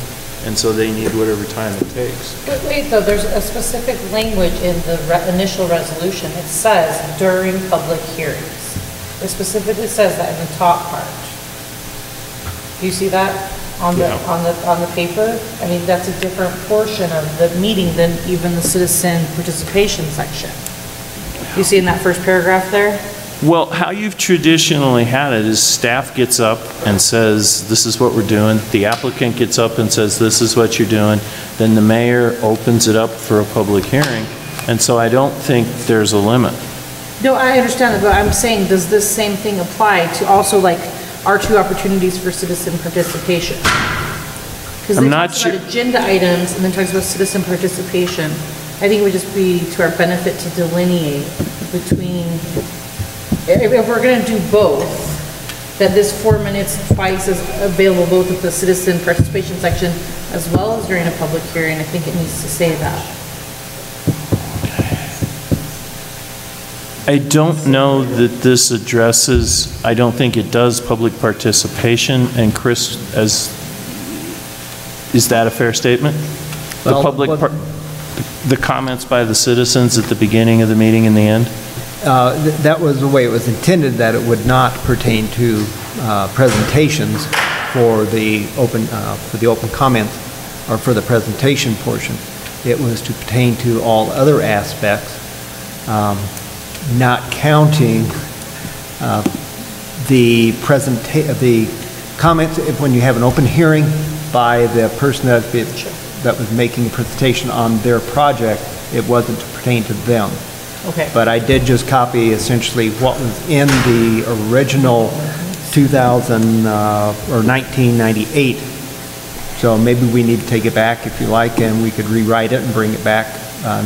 and so they need whatever time it takes. But wait, though, there's a specific language in the initial resolution. It says during public hearings. It specifically says that in the top part. Do you see that on the paper? I mean, that's a different portion of the meeting than even the citizen participation section. You see in that first paragraph there? Well, how you've traditionally had it is staff gets up and says, this is what we're doing. The applicant gets up and says, this is what you're doing. Then the mayor opens it up for a public hearing. And so I don't think there's a limit. No, I understand that, but I'm saying, does this same thing apply to also like our 2 opportunities for citizen participation? Because it talks about agenda items and then talks about citizen participation. I think it would just be to our benefit to delineate between, if we're going to do both, that this 4 minutes twice is available both at the citizen participation section as well as during a public hearing. I think it needs to say that. I don't know that this addresses, I don't think it does public participation. And Chris, is that a fair statement? Well, the comments by the citizens at the beginning of the meeting and the end? That was the way it was intended, that it would not pertain to presentations for the open comments or for the presentation portion. It was to pertain to all other aspects, not counting the comments when you have an open hearing by the person that was making a presentation on their project. It wasn't to pertain to them. Okay. But I did just copy essentially what was in the original 1998. So maybe we need to take it back if you like, and we could rewrite it and bring it back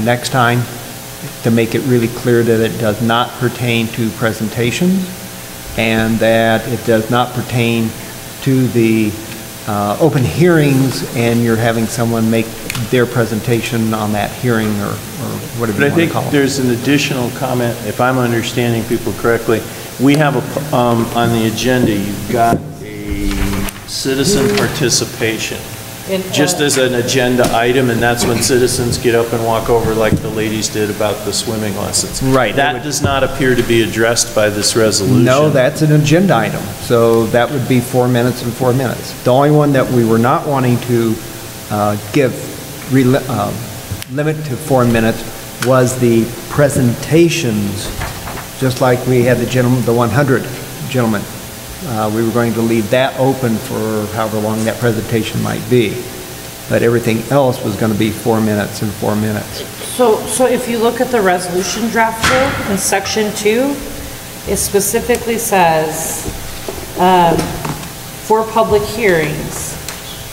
next time to make it really clear that it does not pertain to presentations and that it does not pertain to the open hearings and you're having someone make their presentation on that hearing or whatever you want to call it. But I think there's an additional comment, if I'm understanding people correctly. We have on the agenda, you've got a citizen participation, just as an agenda item, and that's when citizens get up and walk over like the ladies did about the swimming lessons. Right. That does not appear to be addressed by this resolution. No, that's an agenda item. So that would be 4 minutes and 4 minutes. The only one that we were not wanting to limit to 4 minutes was the presentations, just like we had the 100 gentlemen. We were going to leave that open for however long that presentation might be. But everything else was going to be 4 minutes and 4 minutes. So if you look at the resolution drafter in section 2, it specifically says for public hearings.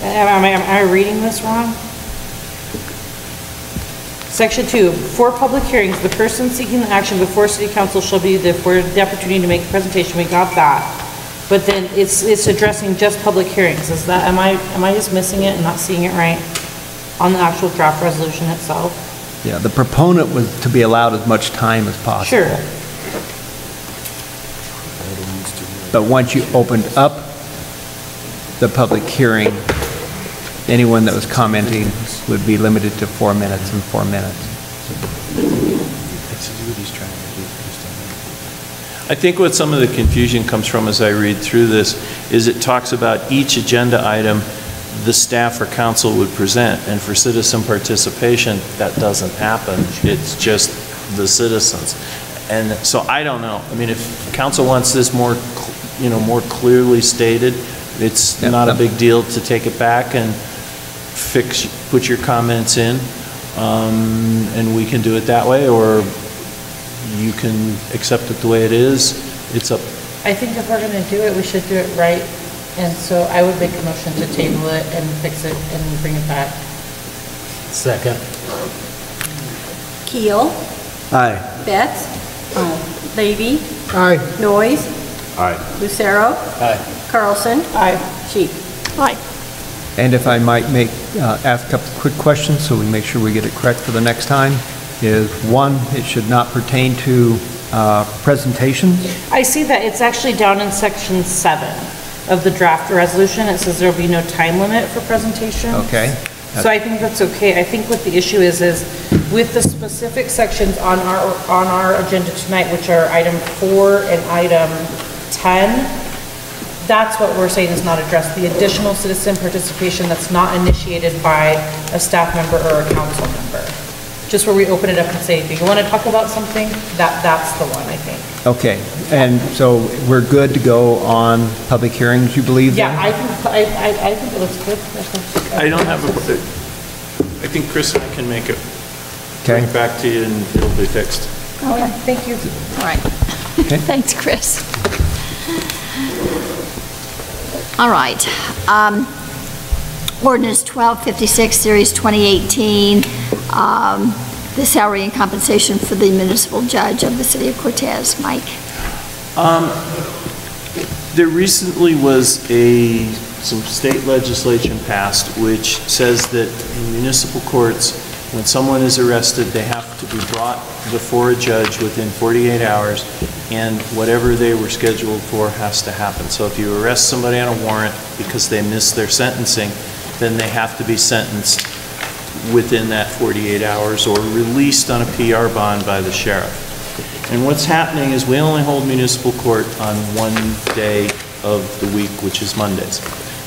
Am I reading this wrong? Section 2, for public hearings, the person seeking the action before City Council shall be afforded the opportunity to make a presentation. We got that. But then it's addressing just public hearings. Is that, am I just missing it and not seeing it right on the actual draft resolution itself? Yeah, the proponent was to be allowed as much time as possible. Sure. But once you opened up the public hearing, anyone that was commenting would be limited to 4 minutes and 4 minutes. I think what some of the confusion comes from as I read through this is it talks about each agenda item the staff or council would present, and for citizen participation that doesn't happen. It's just the citizens. And so I don't know. I mean, if council wants this more clearly stated, it's not a big deal to take it back and put your comments in, and we can do it that way, or you can accept it the way it is. It's up. I think if we're going to do it, we should do it right. And so I would make a motion to table it and fix it and bring it back. Second. Keel. Aye. Betts. Levy. Aye. Noyes. Aye. Lucero. Aye. Carlson. Aye. Sheik. Aye. And if I might ask a couple of quick questions so we make sure we get it correct for the next time, is one, it should not pertain to presentations. I see that it's actually down in section 7 of the draft resolution. It says there'll be no time limit for presentation. Okay. So I think that's okay. I think what the issue is with the specific sections on our agenda tonight, which are item 4 and item 10, that's what we're saying is not addressed. The additional citizen participation that's not initiated by a staff member or a council member. Just where we open it up and say, do you want to talk about something? That's the one, I think. Okay, and so we're good to go on public hearings, you believe? Yeah, then? I think it looks good. I don't have a, I think Chris and I can make it, bring it back to you and it'll be fixed. Okay, thank you. All right. Okay. Thanks, Chris. All right. Ordinance 1256, Series 2018, the salary and compensation for the municipal judge of the city of Cortez. Mike? There recently was some state legislation passed which says that in municipal courts, when someone is arrested, they have to be brought before a judge within 48 hours, and whatever they were scheduled for has to happen. So if you arrest somebody on a warrant because they missed their sentencing, then they have to be sentenced within that 48 hours or released on a PR bond by the sheriff. And what's happening is we only hold municipal court on one day of the week, which is Mondays.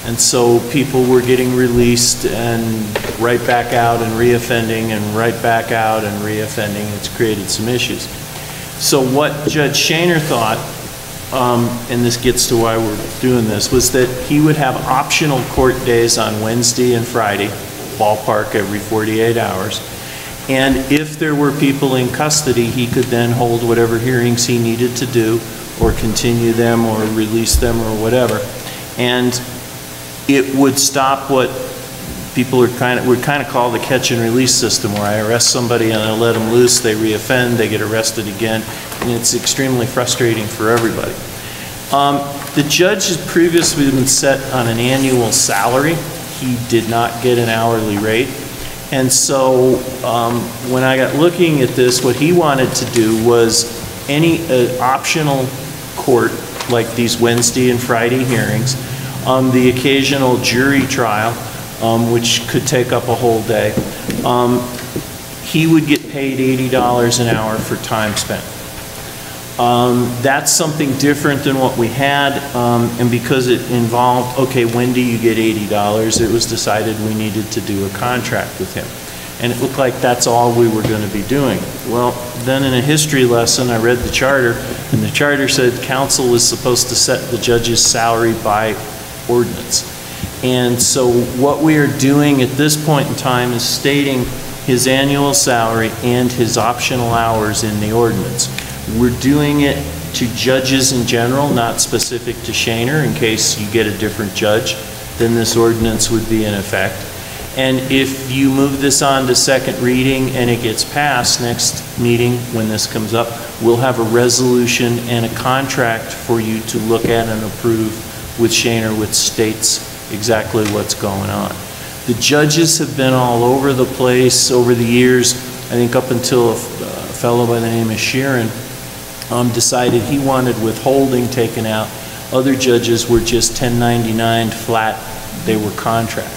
And so people were getting released and right back out and reoffending and right back out and reoffending. It's created some issues. So what Judge Shaner thought, and this gets to why we're doing this, was that he would have optional court days on Wednesday and Friday, ballpark every 48 hours. And if there were people in custody, he could then hold whatever hearings he needed to do or continue them or release them or whatever. And it would stop what people would kind of call the catch and release system, where I arrest somebody and I let them loose, they reoffend, they get arrested again, and it's extremely frustrating for everybody. The judge has previously been set on an annual salary. He did not get an hourly rate. And so when I got looking at this, what he wanted to do was any optional court, like these Wednesday and Friday hearings, the occasional jury trial, which could take up a whole day, he would get paid $80 an hour for time spent. That's something different than what we had, and because it involved, okay, when do you get $80, it was decided we needed to do a contract with him. And it looked like that's all we were going to be doing. Well, then in a history lesson, I read the charter, and the charter said council was supposed to set the judge's salary by ordinance. And so what we are doing at this point in time is stating his annual salary and his optional hours in the ordinance. We're doing it to judges in general, not specific to Shaner. In case you get a different judge, then this ordinance would be in effect. And if you move this on to second reading and it gets passed next meeting when this comes up, we'll have a resolution and a contract for you to look at and approve with Shaner, which states exactly what's going on. The judges have been all over the place over the years. I think up until a fellow by the name of Sheeran decided he wanted withholding taken out. Other judges were just 1099 flat, they were contract.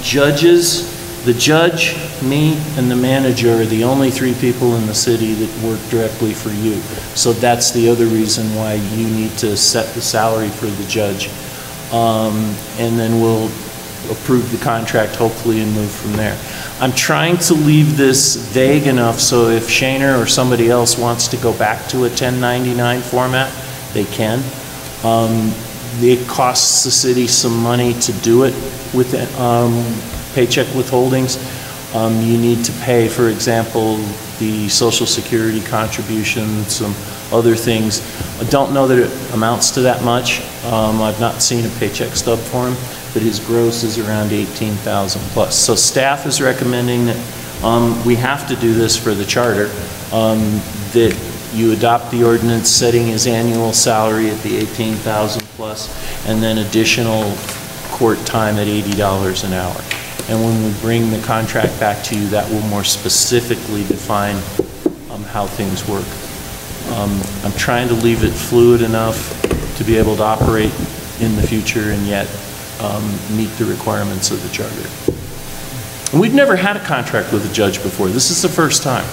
Judges, the judge, me, and the manager are the only three people in the city that work directly for you. So that's the other reason why you need to set the salary for the judge. And then we'll approve the contract hopefully and move from there. I'm trying to leave this vague enough so if Shaner or somebody else wants to go back to a 1099 format, they can. It costs the city some money to do it with paycheck withholdings. You need to pay, for example, the Social Security contribution, some other things. I don't know that it amounts to that much. I've not seen a paycheck stub for him, but his gross is around 18,000 plus. So staff is recommending that we have to do this for the charter, that you adopt the ordinance setting his annual salary at the 18,000 plus, and then additional court time at $80 an hour. And when we bring the contract back to you, that will more specifically define how things work. I'm trying to leave it fluid enough to be able to operate in the future and yet meet the requirements of the charter. And we've never had a contract with a judge before. This is the first time.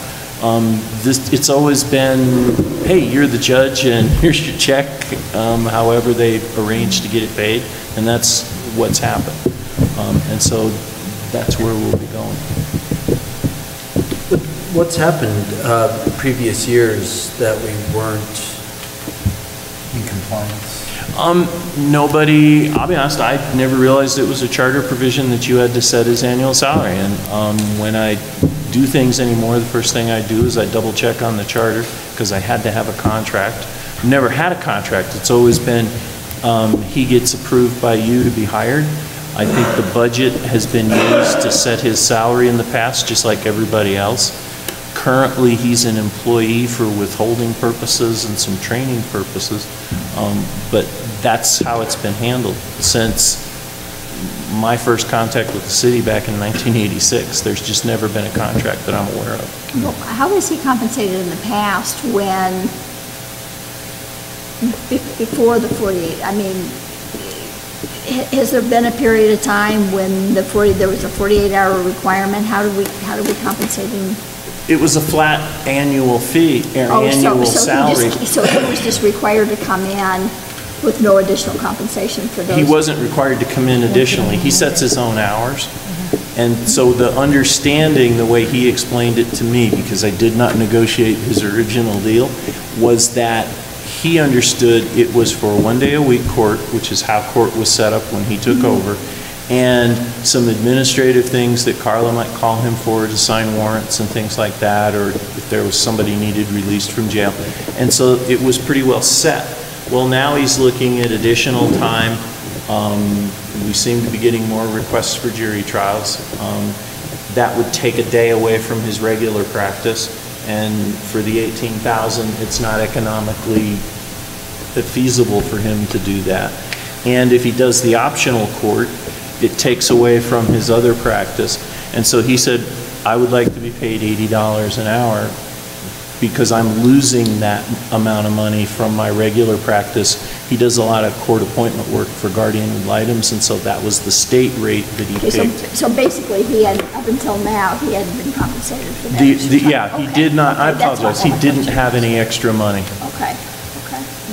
It's always been, hey, you're the judge and here's your check, however they arrange to get it paid, and that's what's happened. And so that's where we'll be going. What's happened previous years that we weren't in compliance? Nobody, I'll be honest, I never realized it was a charter provision that you had to set his annual salary. And when I do things anymore, the first thing I do is I double check on the charter because I had to have a contract. Never had a contract. It's always been he gets approved by you to be hired. I think the budget has been used to set his salary in the past, just like everybody else. Currently, he's an employee for withholding purposes and some training purposes, but that's how it's been handled since my first contact with the city back in 1986. There's just never been a contract that I'm aware of. Well, how was he compensated in the past when, before the 48? I mean, has there been a period of time when there was a 48-hour requirement? How do we compensate him? It was a flat annual fee, annual salary. So he was just required to come in with no additional compensation for those? He wasn't required to come in additionally. He sets his own hours. And so the understanding, the way he explained it to me, because I did not negotiate his original deal, was that he understood it was for a one-day-a-week court, which is how court was set up when he took over, and some administrative things that Carla might call him for to sign warrants and things like that, or if there was somebody needed released from jail. And so it was pretty well set. Well, now he's looking at additional time. We seem to be getting more requests for jury trials. That would take a day away from his regular practice. And for the 18,000, it's not economically feasible for him to do that. And if he does the optional court, it takes away from his other practice. And so he said, I would like to be paid $80 an hour because I'm losing that amount of money from my regular practice. He does a lot of court appointment work for guardian ad litems, and so that was the state rate that he paid. So basically, he had, up until now, he hadn't been compensated for that. Yeah, he did not, I apologize, he didn't have any extra money. Okay.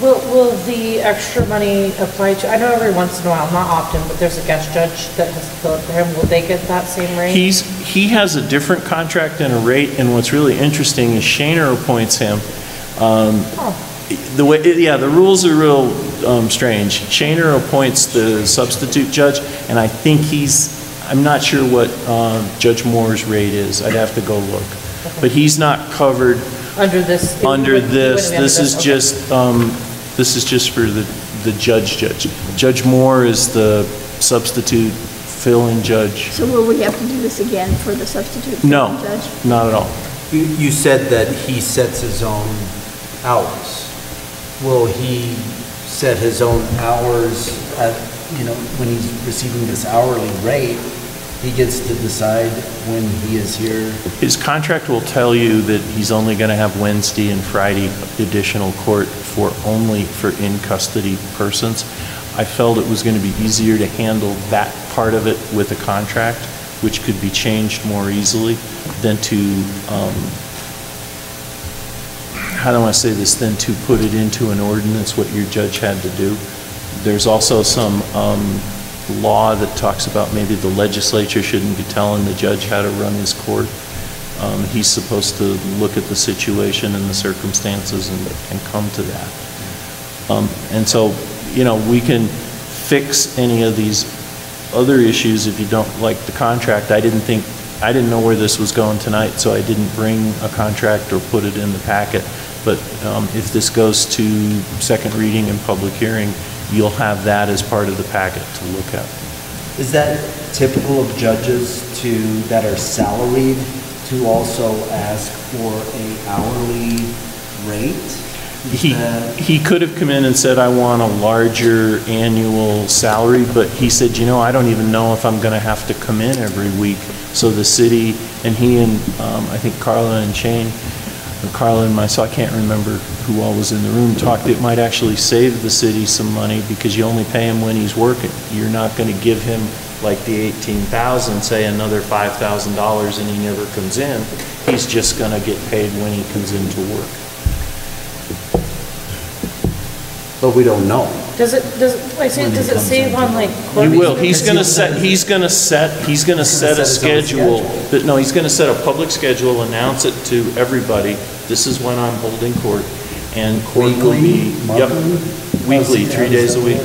Will the extra money apply to, I know every once in a while, not often, but there's a guest judge that has to fill it for him. Will they get that same rate? He has a different contract and a rate, and what's really interesting is Shaner appoints him. The rules are real strange. Shaner appoints the substitute judge, and I think I'm not sure what Judge Moore's rate is. I'd have to go look. Okay. But he's not covered under this. This is just for the judge. Judge Moore is the substitute fill-in judge. So will we have to do this again for the substitute fill-in judge? No, not at all. You said that he sets his own hours. Will he set his own hours at, when he's receiving this hourly rate? He gets to decide when he is here. His contract will tell you that he's only going to have Wednesday and Friday additional court for in-custody persons. I felt it was going to be easier to handle that part of it with a contract, which could be changed more easily than to, how do I say this, than to put it into an ordinance what your judge had to do. There's also some law that talks about maybe the legislature shouldn't be telling the judge how to run his court. He's supposed to look at the situation and the circumstances and come to that. And so, we can fix any of these other issues if you don't like the contract. I didn't know where this was going tonight, so I didn't bring a contract or put it in the packet. But if this goes to second reading and public hearing, you'll have that as part of the packet to look at. Is that typical of judges that are salaried to also ask for a hourly rate? He could have come in and said, I want a larger annual salary, but he said, you know, I don't even know if I'm going to have to come in every week. So the city, and he and I think Carla and Shane, or Carla and myself, I can't remember who all was in the room, talked, it might actually save the city some money because you only pay him when he's working. You're not going to give him like the 18,000, say another $5,000 and he never comes in. He's just going to get paid when he comes into work. But we don't know. Does it save on like? You will. He's going to set a schedule. No, he's going to set a public schedule, announce it to everybody. This is when I'm holding court. And court will be, weekly, 3 days a week.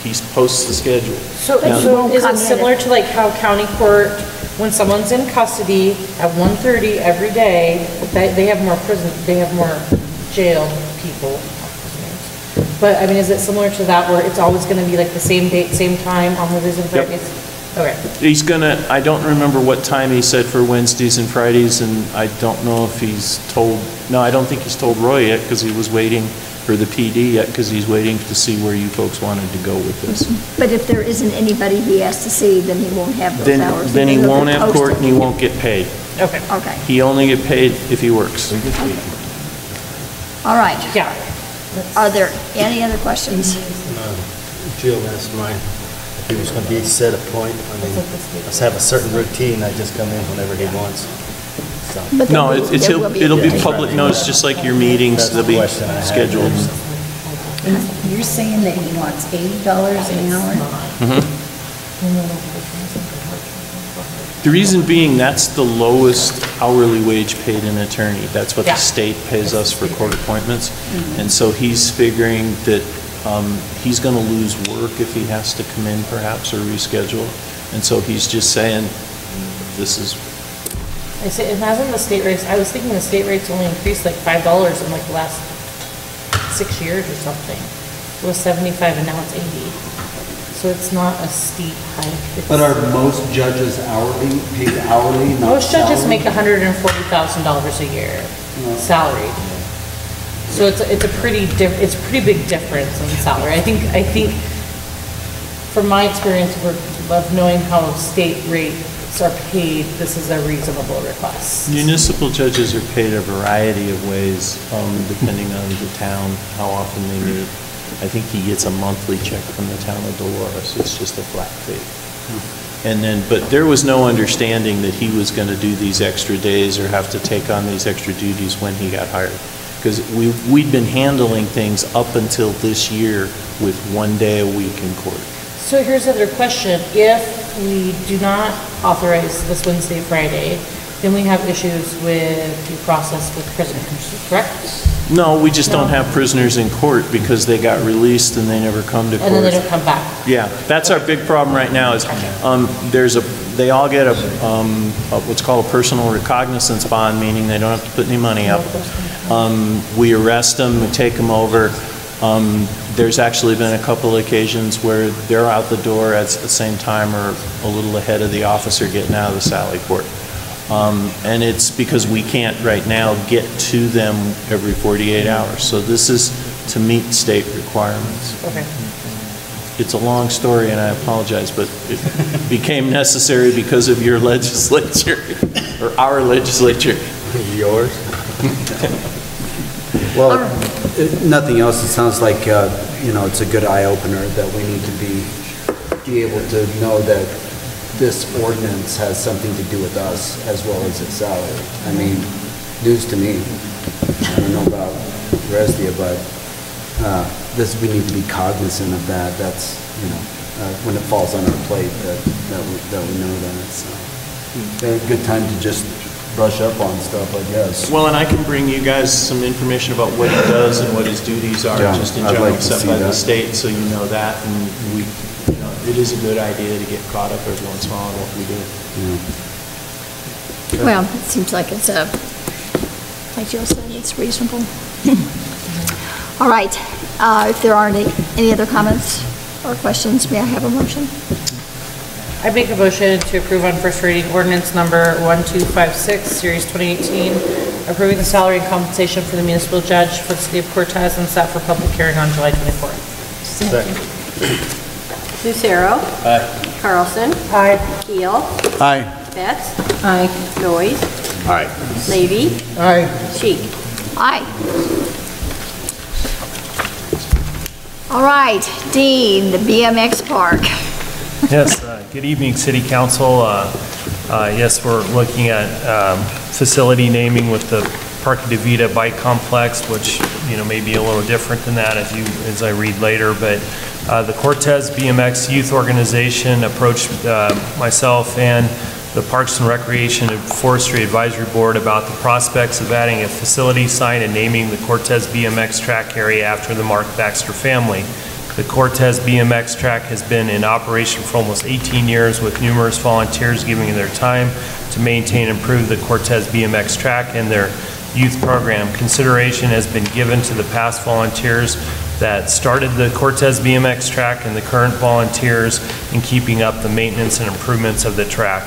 He posts the schedule. So is it similar to like how county court, when someone's in custody at 1:30 every day, they have more jail people? But, I mean, is it similar to that where it's always going to be like the same date, same time on Wednesdays and Fridays? Okay. He's gonna, I don't remember what time he said for Wednesdays and Fridays, and I don't know if he's told, no, I don't think he's told Roy yet, because he was waiting for the PD yet, because he's waiting to see where you folks wanted to go with this. But if there isn't anybody he has to see, then he won't have those hours. Then he won't have court and he won't get paid. Okay. Okay. He only get paid if he works. All right. Yeah. Are there any other questions? Jill asked mine, if he was going to be set a point. I mean, let's have a certain routine. I just come in whenever he wants. So. No, it'll be public notice, just like your meetings. They'll be scheduled. You're saying that he wants $80 an hour? The reason being, that's the lowest hourly wage paid an attorney. That's what the state pays us for court appointments. And so he's figuring that he's going to lose work if he has to come in perhaps or reschedule. And so he's just saying, this is... I say, imagine the state rates. I was thinking the state rates only increased like $5 in like the last 6 years or something. It was 75 and now it's 80. So it's not a steep hike. But are most judges hourly, paid hourly? Most judges make $140,000 a year, salaried. So it's a pretty big difference in salary. I think from my experience of knowing how state rates are paid, this is a reasonable request. Municipal judges are paid a variety of ways, depending on the town, how often they meet. I think he gets a monthly check from the town of Dolores. It's just a flat fee. And then, but there was no understanding that he was going to do these extra days or have to take on these extra duties when he got hired. Because we'd been handling things up until this year with 1 day a week in court. So here's another question. If we do not authorize this Wednesday, Friday, then we have issues with due process with prisoners, correct? No, we just don't have prisoners in court because they got released and they never come to court. And then they don't come back. Yeah, that's our big problem right now is they all get a what's called a personal recognizance bond, meaning they don't have to put any money up. We arrest them, we take them over. There's actually been a couple of occasions where they're out the door at the same time or a little ahead of the officer getting out of the Sally Port. And it's because we can't right now get to them every 48 hours. So this is to meet state requirements. Okay. It's a long story and I apologize, but it became necessary because of your legislature, or our legislature. Yours? Well, nothing else, it sounds like, it's a good eye-opener that we need to be able to know that this ordinance has something to do with us as well as its salary. I mean, news to me. I don't know about the rest of you, but we need to be cognizant of that. That's, when it falls on our plate, that we know that. So, a good time to just brush up on stuff, I guess. Well, and I can bring you guys some information about what he does and what his duties are, just in general, set by the state, so you know that. And it is a good idea to get caught up every once in a while on what we do. Well, it seems like it's like Jill said, it's reasonable. All right. If there aren't any other comments or questions, may I have a motion? I make a motion to approve on first reading ordinance number 1256, series 2018, approving the salary and compensation for the municipal judge for the city of Cortez and set for public hearing on July 24th. Second. Lucero. Aye. Carlson. Aye. Keel. Aye. Betts. Aye. Noyes. Aye. Levy. Aye. Cheek. Aye. All right, Dean, the BMX park. Yes, good evening, City Council. Yes, we're looking at facility naming with the Parque de Vida Bike Complex, which, may be a little different than that as I read later, but the Cortez BMX Youth Organization approached myself and the Parks and Recreation and Forestry Advisory Board about the prospects of adding a facility sign and naming the Cortez BMX track area after the Mark Baxter family. The Cortez BMX track has been in operation for almost 18 years with numerous volunteers giving their time to maintain and improve the Cortez BMX track and their youth program. Consideration has been given to the past volunteers that started the Cortez BMX track and the current volunteers in keeping up the maintenance and improvements of the track.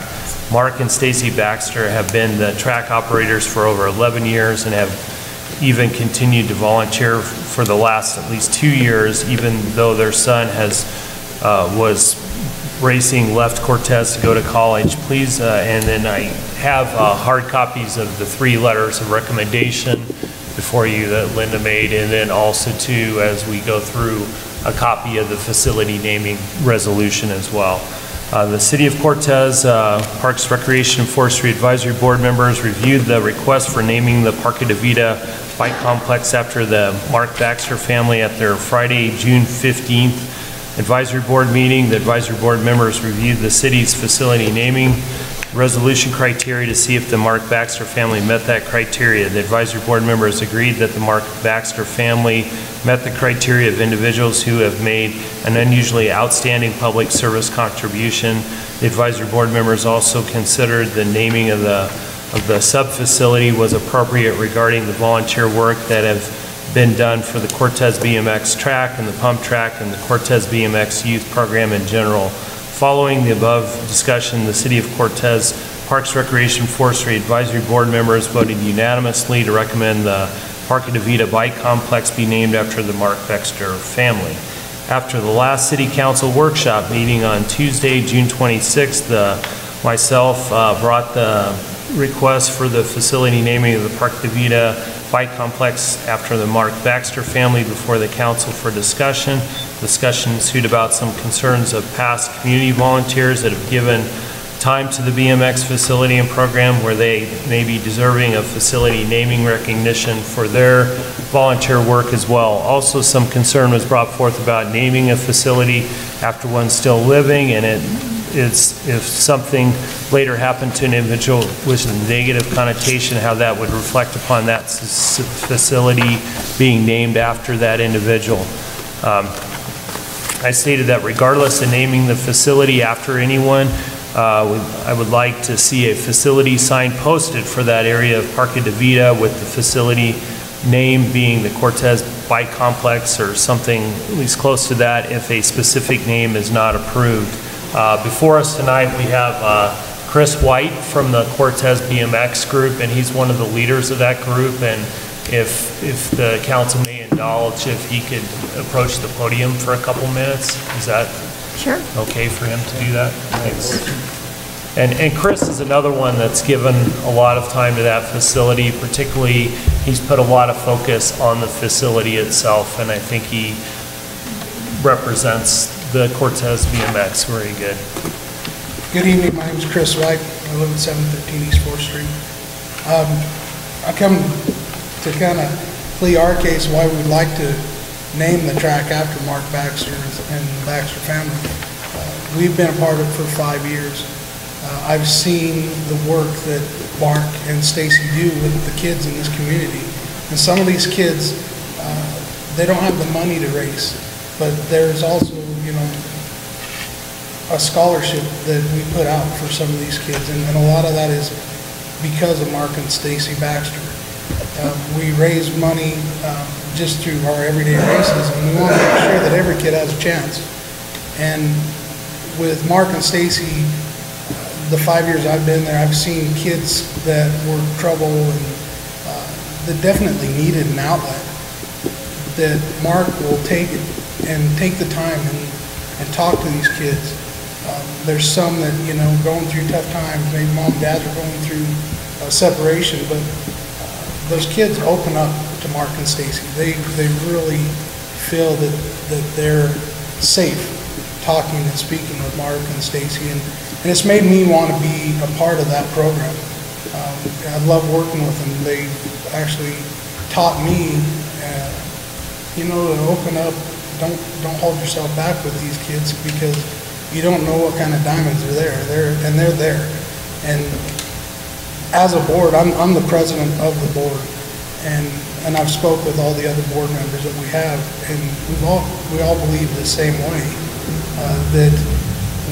Mark and Stacy Baxter have been the track operators for over 11 years and have even continued to volunteer for the last at least 2 years, even though their son was racing, left Cortez to go to college. Please, and then I have hard copies of the 3 letters of recommendation before you that Linda made, and then also too, as we go through, a copy of the facility naming resolution as well. The City of Cortez Parks, Recreation, and Forestry Advisory Board members reviewed the request for naming the Parque de Vida Bike Complex after the Mark Baxter family at their Friday, June 15th Advisory Board meeting. The Advisory Board members reviewed the city's facility naming resolution criteria to see if the Mark Baxter family met that criteria. The Advisory Board members agreed that the Mark Baxter family met the criteria of individuals who have made an unusually outstanding public service contribution. The Advisory Board members also considered the naming of the sub-facility was appropriate regarding the volunteer work that have been done for the Cortez BMX track and the pump track and the Cortez BMX youth program in general. Following the above discussion, the City of Cortez Parks, Recreation, Forestry Advisory Board members voted unanimously to recommend the Parque de Vida Bike Complex be named after the Mark Baxter family. After the last City Council workshop meeting on Tuesday, June 26th, myself brought the request for the facility naming of the Parque de Vida Bike Complex after the Mark Baxter family before the council for discussion. Discussion ensued about some concerns of past community volunteers that have given time to the BMX facility and program where they may be deserving of facility naming recognition for their volunteer work as well. Also, some concern was brought forth about naming a facility after one still living, and if something later happened to an individual with a negative connotation, how that would reflect upon that facility being named after that individual. I stated that regardless of naming the facility after anyone, I would like to see a facility sign posted for that area of Parque de Vida with the facility name being the Cortez Bike Complex or something at least close to that if a specific name is not approved. Before us tonight we have Chris White from the Cortez BMX group, and he's one of the leaders of that group, and if the council may indulge, if he could approach the podium for a couple minutes, is that sure okay for him to do that? Thanks. And Chris is another one that's given a lot of time to that facility, particularly he's put a lot of focus on the facility itself, and I think he represents the Cortez BMX very good. Good evening, my name is Chris White. I live at 713 East 4th Street. I come to kind of plea our case why we'd like to name the track after Mark Baxter and the Baxter family. We've been a part of it for 5 years. I've seen the work that Mark and Stacy do with the kids in this community. And some of these kids, they don't have the money to race, but there's also, a scholarship that we put out for some of these kids, and a lot of that is because of Mark and Stacy Baxter. We raise money just through our everyday races, and we want to make sure that every kid has a chance. And with Mark and Stacy, the 5 years I've been there, I've seen kids that were in trouble and that definitely needed an outlet, that Mark will take it and take the time and talk to these kids. There's some that, you know, going through tough times, maybe mom and dad are going through separation, but those kids open up to Mark and Stacy. They really feel that they're safe talking and speaking with Mark and Stacy, and it's made me want to be a part of that program. I love working with them. They actually taught me, you know, to open up. Don't hold yourself back with these kids, because you don't know what kind of diamonds are there. They're there. And as a board, I'm the president of the board, and I've spoke with all the other board members that we have, and we all believe the same way, that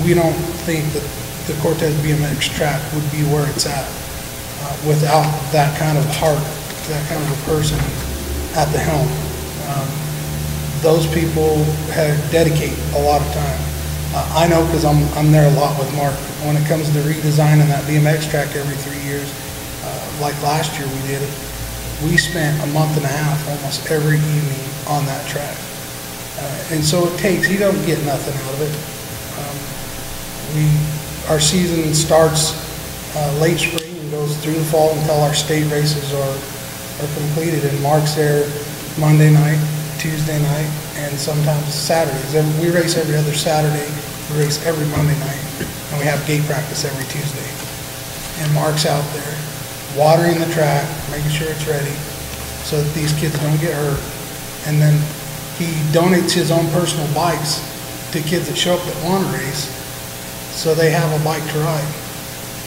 we don't think that the Cortez BMX track would be where it's at without that kind of heart, that kind of a person at the helm. Those people dedicate a lot of time. I know, because I'm there a lot with Mark. When it comes to redesigning that BMX track every 3 years, like last year we did it, we spent a month and a half almost every evening on that track. And so it takes, you don't get nothing out of it. Our season starts late spring and goes through the fall until our state races are completed, and Mark's there Monday night, Tuesday night, and sometimes Saturdays. We race every other Saturday, we race every Monday night, and we have gate practice every Tuesday. And Mark's out there watering the track, making sure it's ready so that these kids don't get hurt. And then he donates his own personal bikes to kids that show up that want to race, so they have a bike to ride.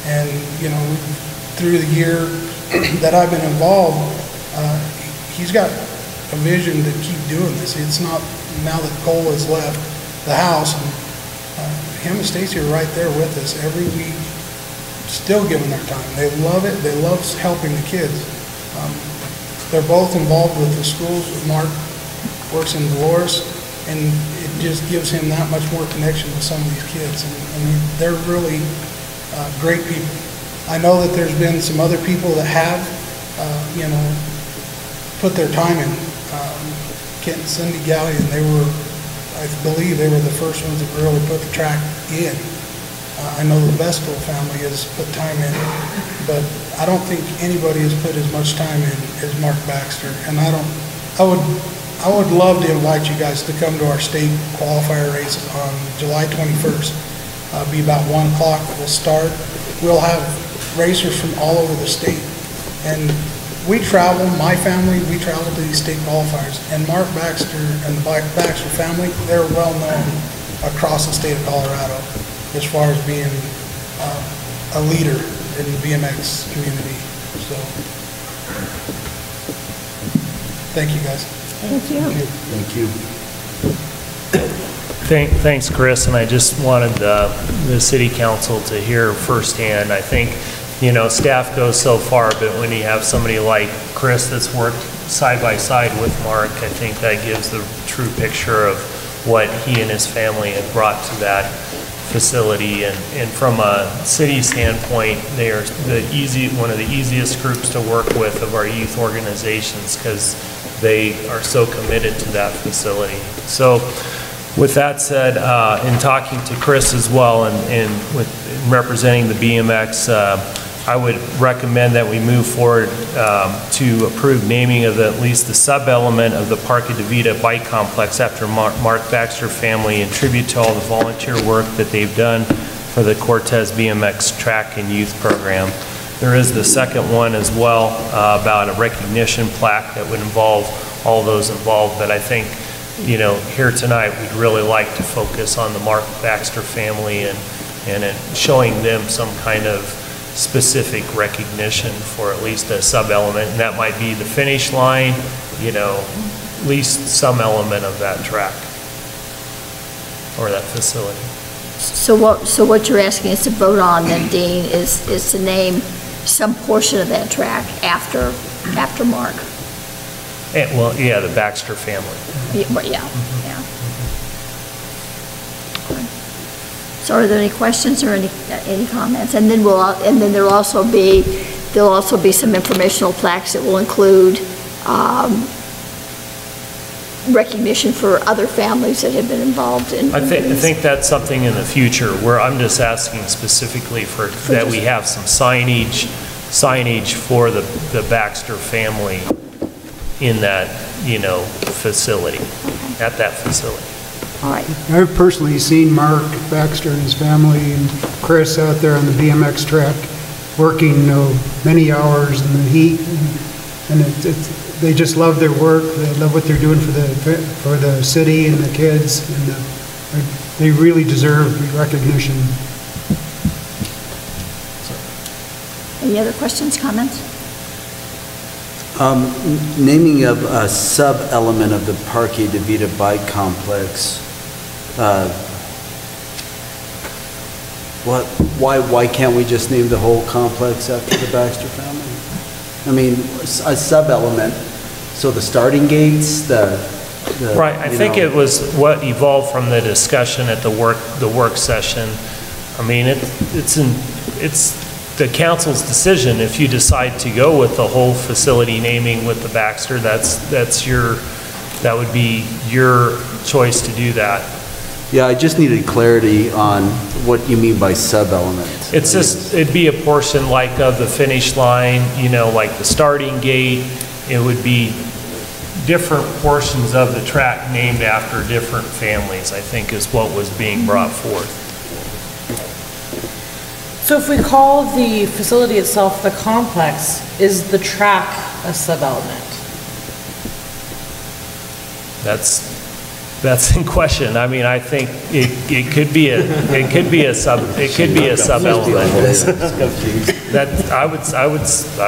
And, you know, through the year that I've been involved, he's got a vision to keep doing this. It's not, now that Cole has left the house, and him and Stacy are right there with us every week, still giving their time. They love it. They love helping the kids. They're both involved with the schools. Mark works in Dolores, and it just gives him that much more connection with some of these kids. And they're really great people. I know that there's been some other people that have, you know, put their time in. Kent and Cindy Gallion, I believe they were the first ones that really put the track in. I know the Vestal family has put time in, but I don't think anybody has put as much time in as Mark Baxter. And I would love to invite you guys to come to our state qualifier race on July 21st. It'll be about 1 o'clock. We'll start. We'll have racers from all over the state. And we travel, my family, we travel to these state qualifiers. And Mark Baxter and the Baxter family, they're well known across the state of Colorado as far as being a leader in the BMX community. So, thank you guys. Thank you. Thank you. Thanks, Chris, and I just wanted the city council to hear firsthand. I think, you know, staff goes so far, but when you have somebody like Chris that's worked side by side with Mark, I think that gives the true picture of what he and his family have brought to that facility. And from a city standpoint, they are one of the easiest groups to work with of our youth organizations, because they are so committed to that facility. So with that said, in talking to Chris as well, and with representing the BMX, I would recommend that we move forward to approve naming of at least the sub-element of the Parque de Vida bike complex after Mark Baxter family, in tribute to all the volunteer work that they've done for the Cortez BMX track and youth program. There is the second one as well, about a recognition plaque that would involve all those involved, but I think, you know, here tonight we'd really like to focus on the Mark Baxter family and showing them some kind of specific recognition for at least a sub-element, and that might be the finish line, you know, at least some element of that track or that facility. So what you're asking us to vote on then, Dean, is to name some portion of that track after Mark. Well, yeah, the Baxter family. Yeah, yeah. So So are there any questions or any comments? And then there'll also be some informational plaques that will include recognition for other families that have been involved in. I think that's something in the future where I'm just asking specifically that we have some signage for the Baxter family in that, facility, at that facility. All right. I've personally seen Mark Baxter and his family and Chris out there on the BMX track working many hours in the heat, and they just love their work. They love what they're doing for the city and the kids, and they really deserve recognition. Any other questions, comments? Naming of a sub-element of the Parque de Vida Bike Complex, why can't we just name the whole complex after the Baxter family? I mean, a sub-element, so the starting gates, Right, I think it was what evolved from the discussion at the work session. I mean, it's the council's decision. If you decide to go with the whole facility naming with the Baxter, that would be your choice to do that. Yeah, I just needed clarity on what you mean by sub-element. It's just, it'd be a portion like of the finish line, like the starting gate. It would be different portions of the track named after different families, I think is what was being brought forth. So if we call the facility itself the complex, is the track a sub-element? That's in question. I mean, I think it could be a sub-element. That I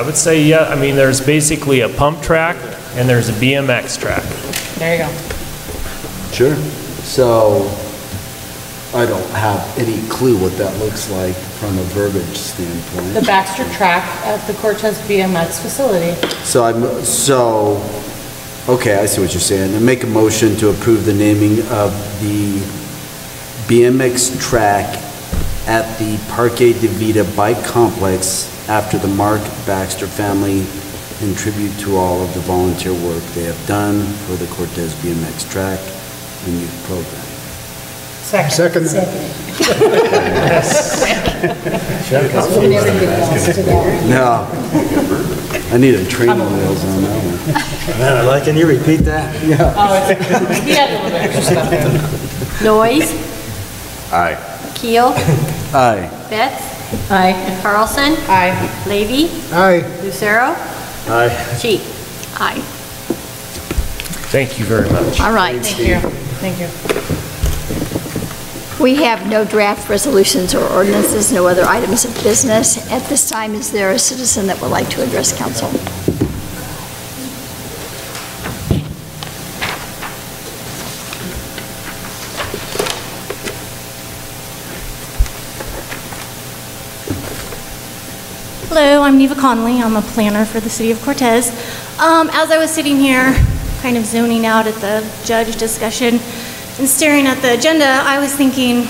would say, yeah. I mean, there's basically a pump track and there's a BMX track. There you go. Sure. So I don't have any clue what that looks like from a verbiage standpoint. The Baxter track at the Cortez BMX facility. Okay, I see what you're saying. And make a motion to approve the naming of the BMX track at the Parque de Vida Bike Complex after the Mark Baxter family, in tribute to all of the volunteer work they have done for the Cortez BMX track and youth program. Second. No. I need a training wheels on that one. Man, can you repeat that? Yeah. Oh, he had a little bit extra stuff in. Noyes, Aye. Keel, Aye. Betts, Aye. Carlson, Aye. Levy, Aye. Lucero, Aye. Cheek. Aye. Thank you very much. All right. Thank you. Thank you. We have no draft resolutions or ordinances, no other items of business. At this time, is there a citizen that would like to address council? Hello, I'm Neva Conley. I'm a planner for the city of Cortez. As I was sitting here, kind of zoning out at the judge discussion and staring at the agenda, I was thinking,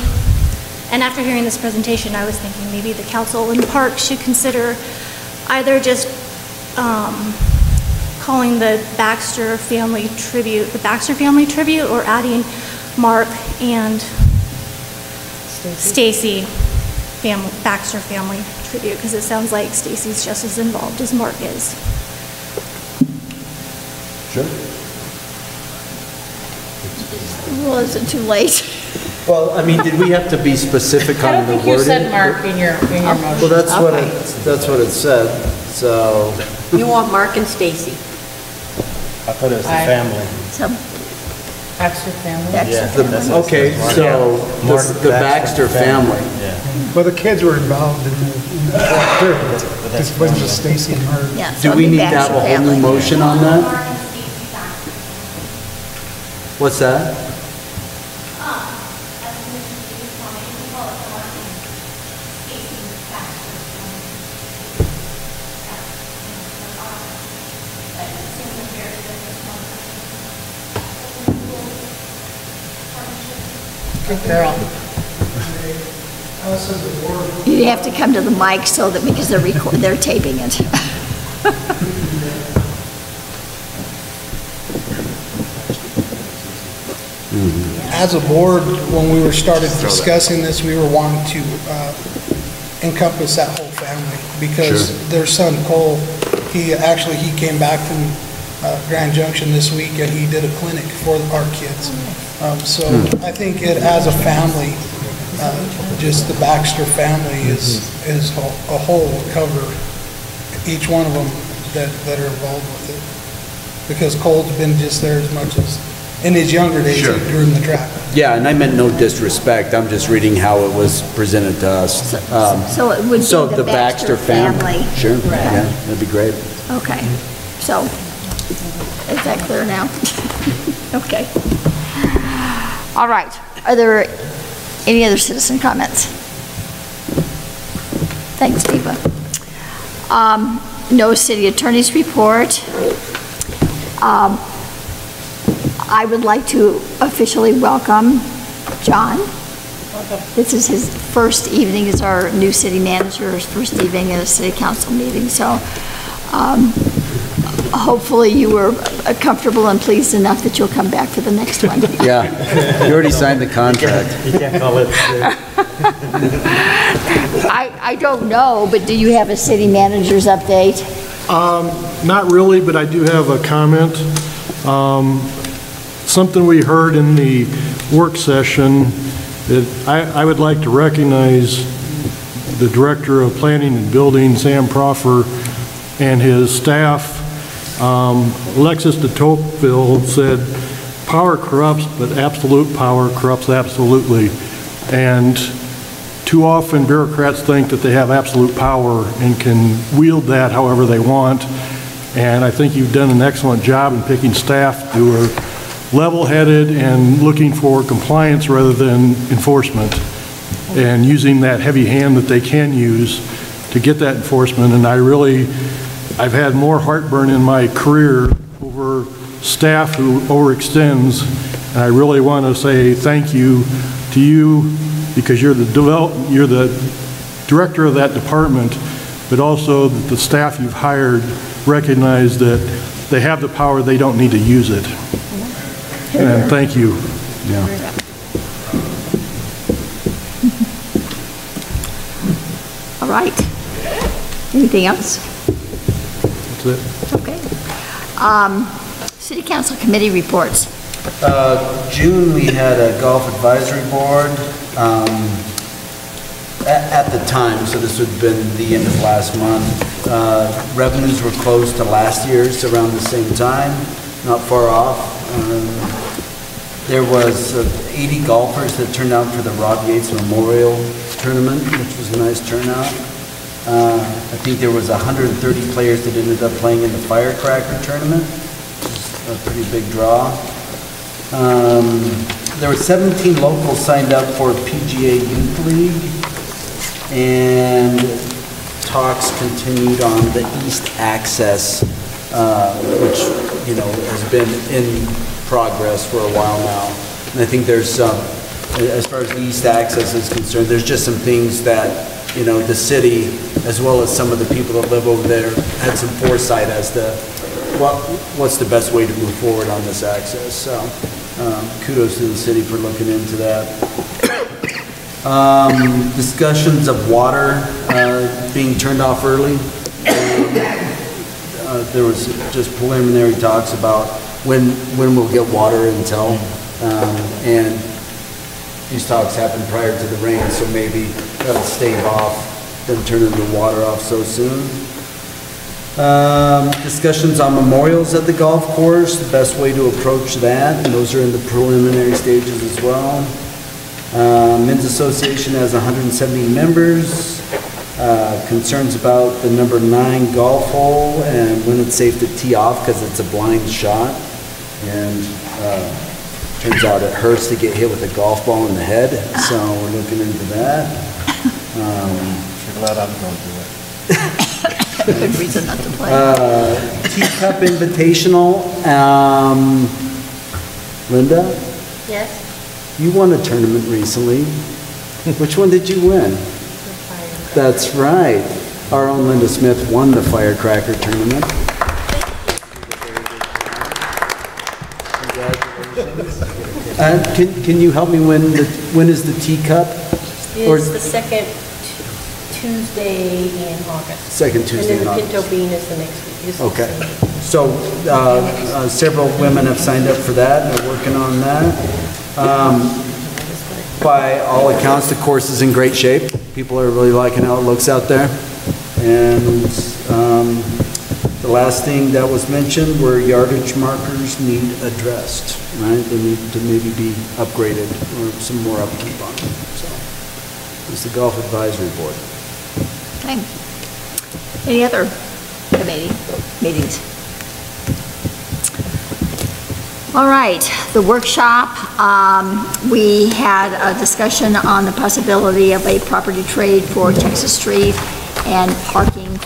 and after hearing this presentation, I was thinking maybe the council and park should consider either just calling the Baxter family tribute, or adding Mark and Stacy Baxter family tribute, because it sounds like Stacy's just as involved as Mark is. Sure. Well, is it too late? Well, I mean, did we have to be specific on the wording? I don't think you said Mark in your motion. Well, that's what it said, so. You want Mark and Stacy. I thought it was the Aye. family. Baxter family? Okay, so the Baxter family. Yeah. Well, the kids were involved in the track too. It wasn't just Stacy and her. Yeah, so Do it'll we be need to have Baxter a whole family. new motion on that? What's that? Good girl. You have to come to the mic so that, because they're taping it. As a board, when we started discussing this, we were wanting to encompass that whole family, because their son Cole, he came back from Grand Junction this week, and he did a clinic for our kids. So I think as a family, just the Baxter family is a whole cover, each one of them that are involved with it. Because Cole's been just there as much as in his younger days during the track. Yeah, and I meant no disrespect. I'm just reading how it was presented to us. So it would be the Baxter family. Sure, Right. yeah, that'd be great. Okay, so, is that clear now? Okay. All right, are there any other citizen comments? Thanks, Eva. No city attorney's report. I would like to officially welcome John. This is his first evening as our new city manager, his first evening at a city council meeting. So hopefully you were comfortable and pleased enough that you'll come back for the next one. Yeah, you already signed the contract. You can't call it. I don't know, but do you have a city manager's update? Not really, but I do have a comment. Something we heard in the work session that I would like to recognize the Director of Planning and Building, Sam Proffer, and his staff. Alexis de Tocqueville said, "Power corrupts, but absolute power corrupts absolutely." And too often bureaucrats think that they have absolute power and can wield that however they want. And I think you've done an excellent job in picking staff who are level-headed and looking for compliance rather than enforcement, and using that heavy hand that they can use to get that enforcement. And I've had more heartburn in my career over staff who overextends, and I really want to say thank you to you, because you're the director of that department, but also that the staff you've hired recognize that they have the power, they don't need to use it. And thank you. Yeah. All right. Anything else? That's it. Okay. City Council committee reports. June, we had a golf advisory board. At the time, so this would have been the end of last month, revenues were close to last year's around the same time, not far off. There was 80 golfers that turned out for the Rob Yates Memorial Tournament, which was a nice turnout. I think there was 130 players that ended up playing in the Firecracker Tournament, which is a pretty big draw. There were 17 locals signed up for PGA Youth League, and talks continued on the East Access, which, has been in progress for a while now. And I think there's some, as far as the East Access is concerned, there's just some things that, the city, as well as some of the people that live over there, had some foresight as to what's the best way to move forward on this access. So kudos to the city for looking into that. Discussions of water being turned off early. There was just preliminary talks about when we'll get water until, and these talks happened prior to the rain, so maybe that'll stave off them turning the water off so soon. Discussions on memorials at the golf course, the best way to approach that, and those are in the preliminary stages as well. Men's Association has 170 members. Concerns about the number 9 golf hole and when it's safe to tee off because it's a blind shot. And turns out it hurts to get hit with a golf ball in the head, so we're looking into that. You're glad I'm going to do it. Good reason not to play. Teacup Invitational. Linda? Yes? You won a tournament recently. Which one did you win? That's right. Our own Linda Smith won the firecracker tournament. Can you help me when is the teacup? It's the second Tuesday in August. Second Tuesday in August. And then the Pinto Bean is the next week. is the Okay. same. So several women have signed up for that, and they're working on that. By all accounts, the course is in great shape. People are really liking how it looks out there. And the last thing that was mentioned were yardage markers need addressed, right? They need to maybe be upgraded or some more upkeep on them. So it's the Golf Advisory Board. Okay. Any other committee meetings? All right, the workshop, we had a discussion on the possibility of a property trade for Texas Street and parking,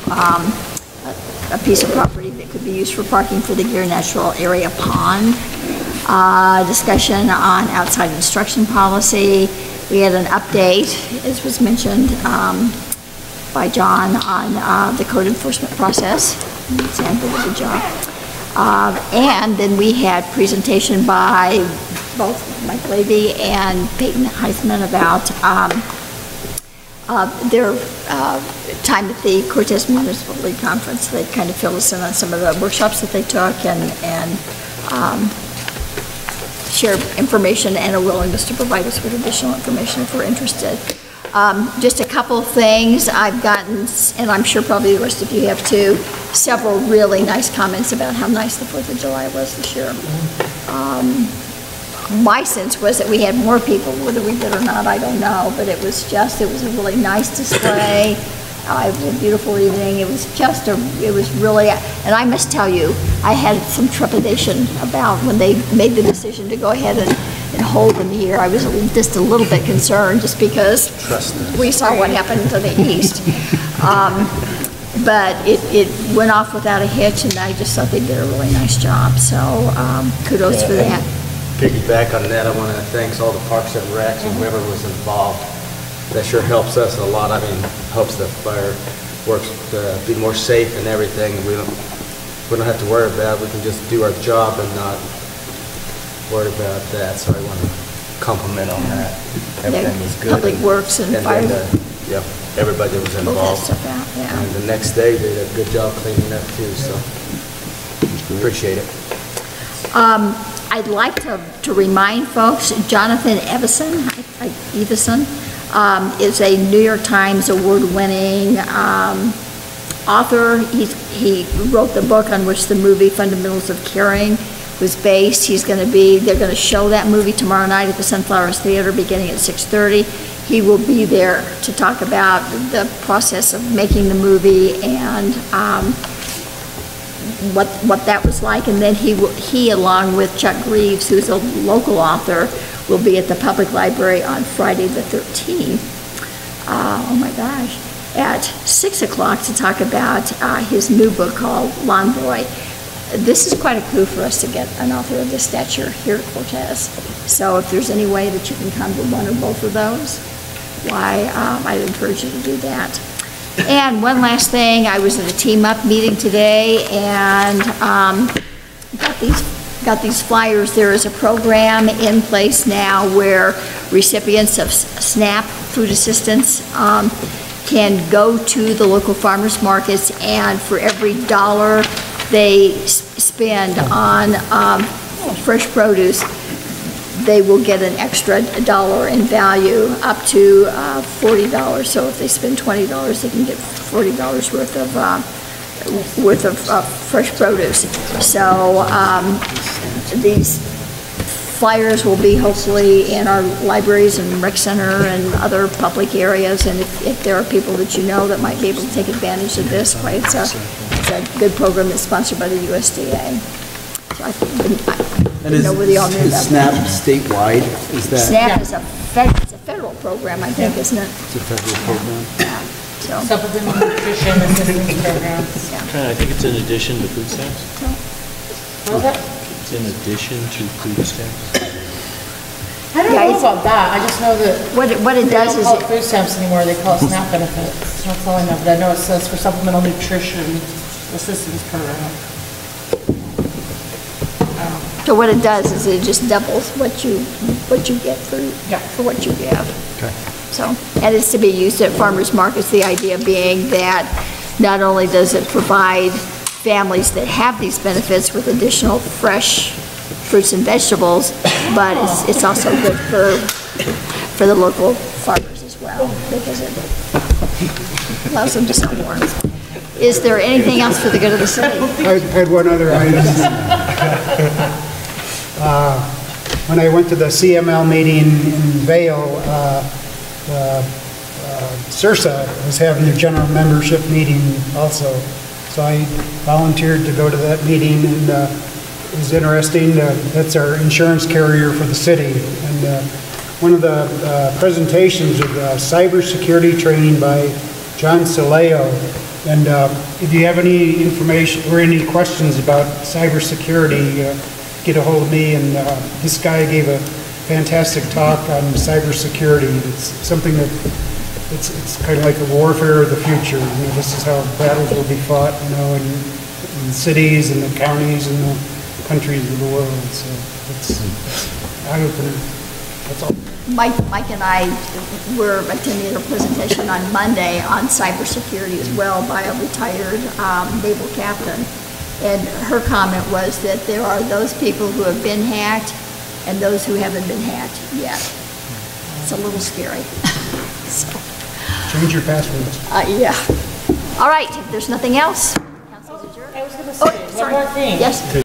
a piece of property that could be used for parking for the Gear Natural Area Pond. Discussion on outside instruction policy. We had an update, as was mentioned by John, on the code enforcement process. Sam did a good job. And then we had presentation by both Mike Levy and Peyton Heisman about their time at the Cortez Municipal League Conference. They kind of filled us in on some of the workshops that they took and shared information and a willingness to provide us with additional information if we're interested. Just a couple things I've gotten, and I'm sure probably the rest of you have too, several really nice comments about how nice the 4th of July was this year. My sense was that we had more people, whether we did or not, I don't know, but it was a really nice display. It was a beautiful evening. It was really, and I must tell you, I had some trepidation about when they made the decision to go ahead and hold them here. I was just a little bit concerned just because we saw what happened to the east. But it went off without a hitch, and I just thought they did a really nice job. So kudos for that. Piggyback on that, I want to thank all the Parks and Recs and whoever was involved. That sure helps us a lot. I mean, helps the fireworks be more safe and everything. We don't have to worry about it. We can just do our job and not worry about that. So I want to compliment on that. Everything was good. Public Works and fire. Yeah, everybody that was involved. Stuff out, yeah. And the next day, they did a good job cleaning up too, so appreciate it. I'd like to remind folks, Jonathan Evison is a New York Times award-winning author. He wrote the book on which the movie Fundamentals of Caring was based. They're going to show that movie tomorrow night at the Sunflowers Theater beginning at 6:30. He will be there to talk about the process of making the movie and what that was like. And then he along with Chuck Greaves, who's a local author, will be at the public library on Friday the 13th. Oh my gosh, at 6 o'clock to talk about his new book called Lawn Boy. This is quite a coup for us to get an author of this stature here at Cortez. So if there's any way that you can come to one or both of those, why, I'd encourage you to do that. And one last thing, I was at a Team Up meeting today and got these flyers. There is a program in place now where recipients of SNAP food assistance can go to the local farmers markets, and for every $1 they spend on fresh produce, they will get an extra $1 in value up to $40. So if they spend $20, they can get $40 worth of fresh produce. So these flyers will be hopefully in our libraries and rec center and other public areas. And if there are people that you know that might be able to take advantage of this, it's a good program that's sponsored by the USDA. So I didn't know whether you all knew about SNAP that. statewide? Is that? SNAP is it's a federal program, I think, isn't it? It's a federal program. Yeah. So. Supplemental nutrition assistance program. I think it's in addition to food stamps. What was that? It's in addition to food stamps. I don't Yeah, know about that, I just know that. What it does They is don't call it food stamps anymore, they call it SNAP benefits. That's all I know, but I know it says for supplemental nutrition assistance program. So what it does is it just doubles what you get for what you give. Okay. So, and it's to be used at farmers markets, the idea being that not only does it provide families that have these benefits with additional fresh fruits and vegetables, but it's also good for the local farmers as well, because it allows them to sell more. Is there anything else for the good of the city? I had one other item. When I went to the CML meeting in Vail, CIRSA was having their general membership meeting also. So I volunteered to go to that meeting, and it was interesting. That's our insurance carrier for the city. And one of the presentations was cybersecurity training by John Soleo. And if you have any information or any questions about cybersecurity, get a hold of me. And this guy gave a fantastic talk on cybersecurity. It's something that it's kind of like the warfare of the future. You know, this is how battles will be fought, you know, in cities and the counties and the countries of the world. So it's eye-opener. That's all. Mike and I were attending a presentation on Monday on cybersecurity as well by a retired naval captain. And her comment was that there are those people who have been hacked and those who haven't been hacked yet. It's a little scary. So. Change your passwords. Yeah. All right, if there's nothing else. I was going to say, one more thing. Yes.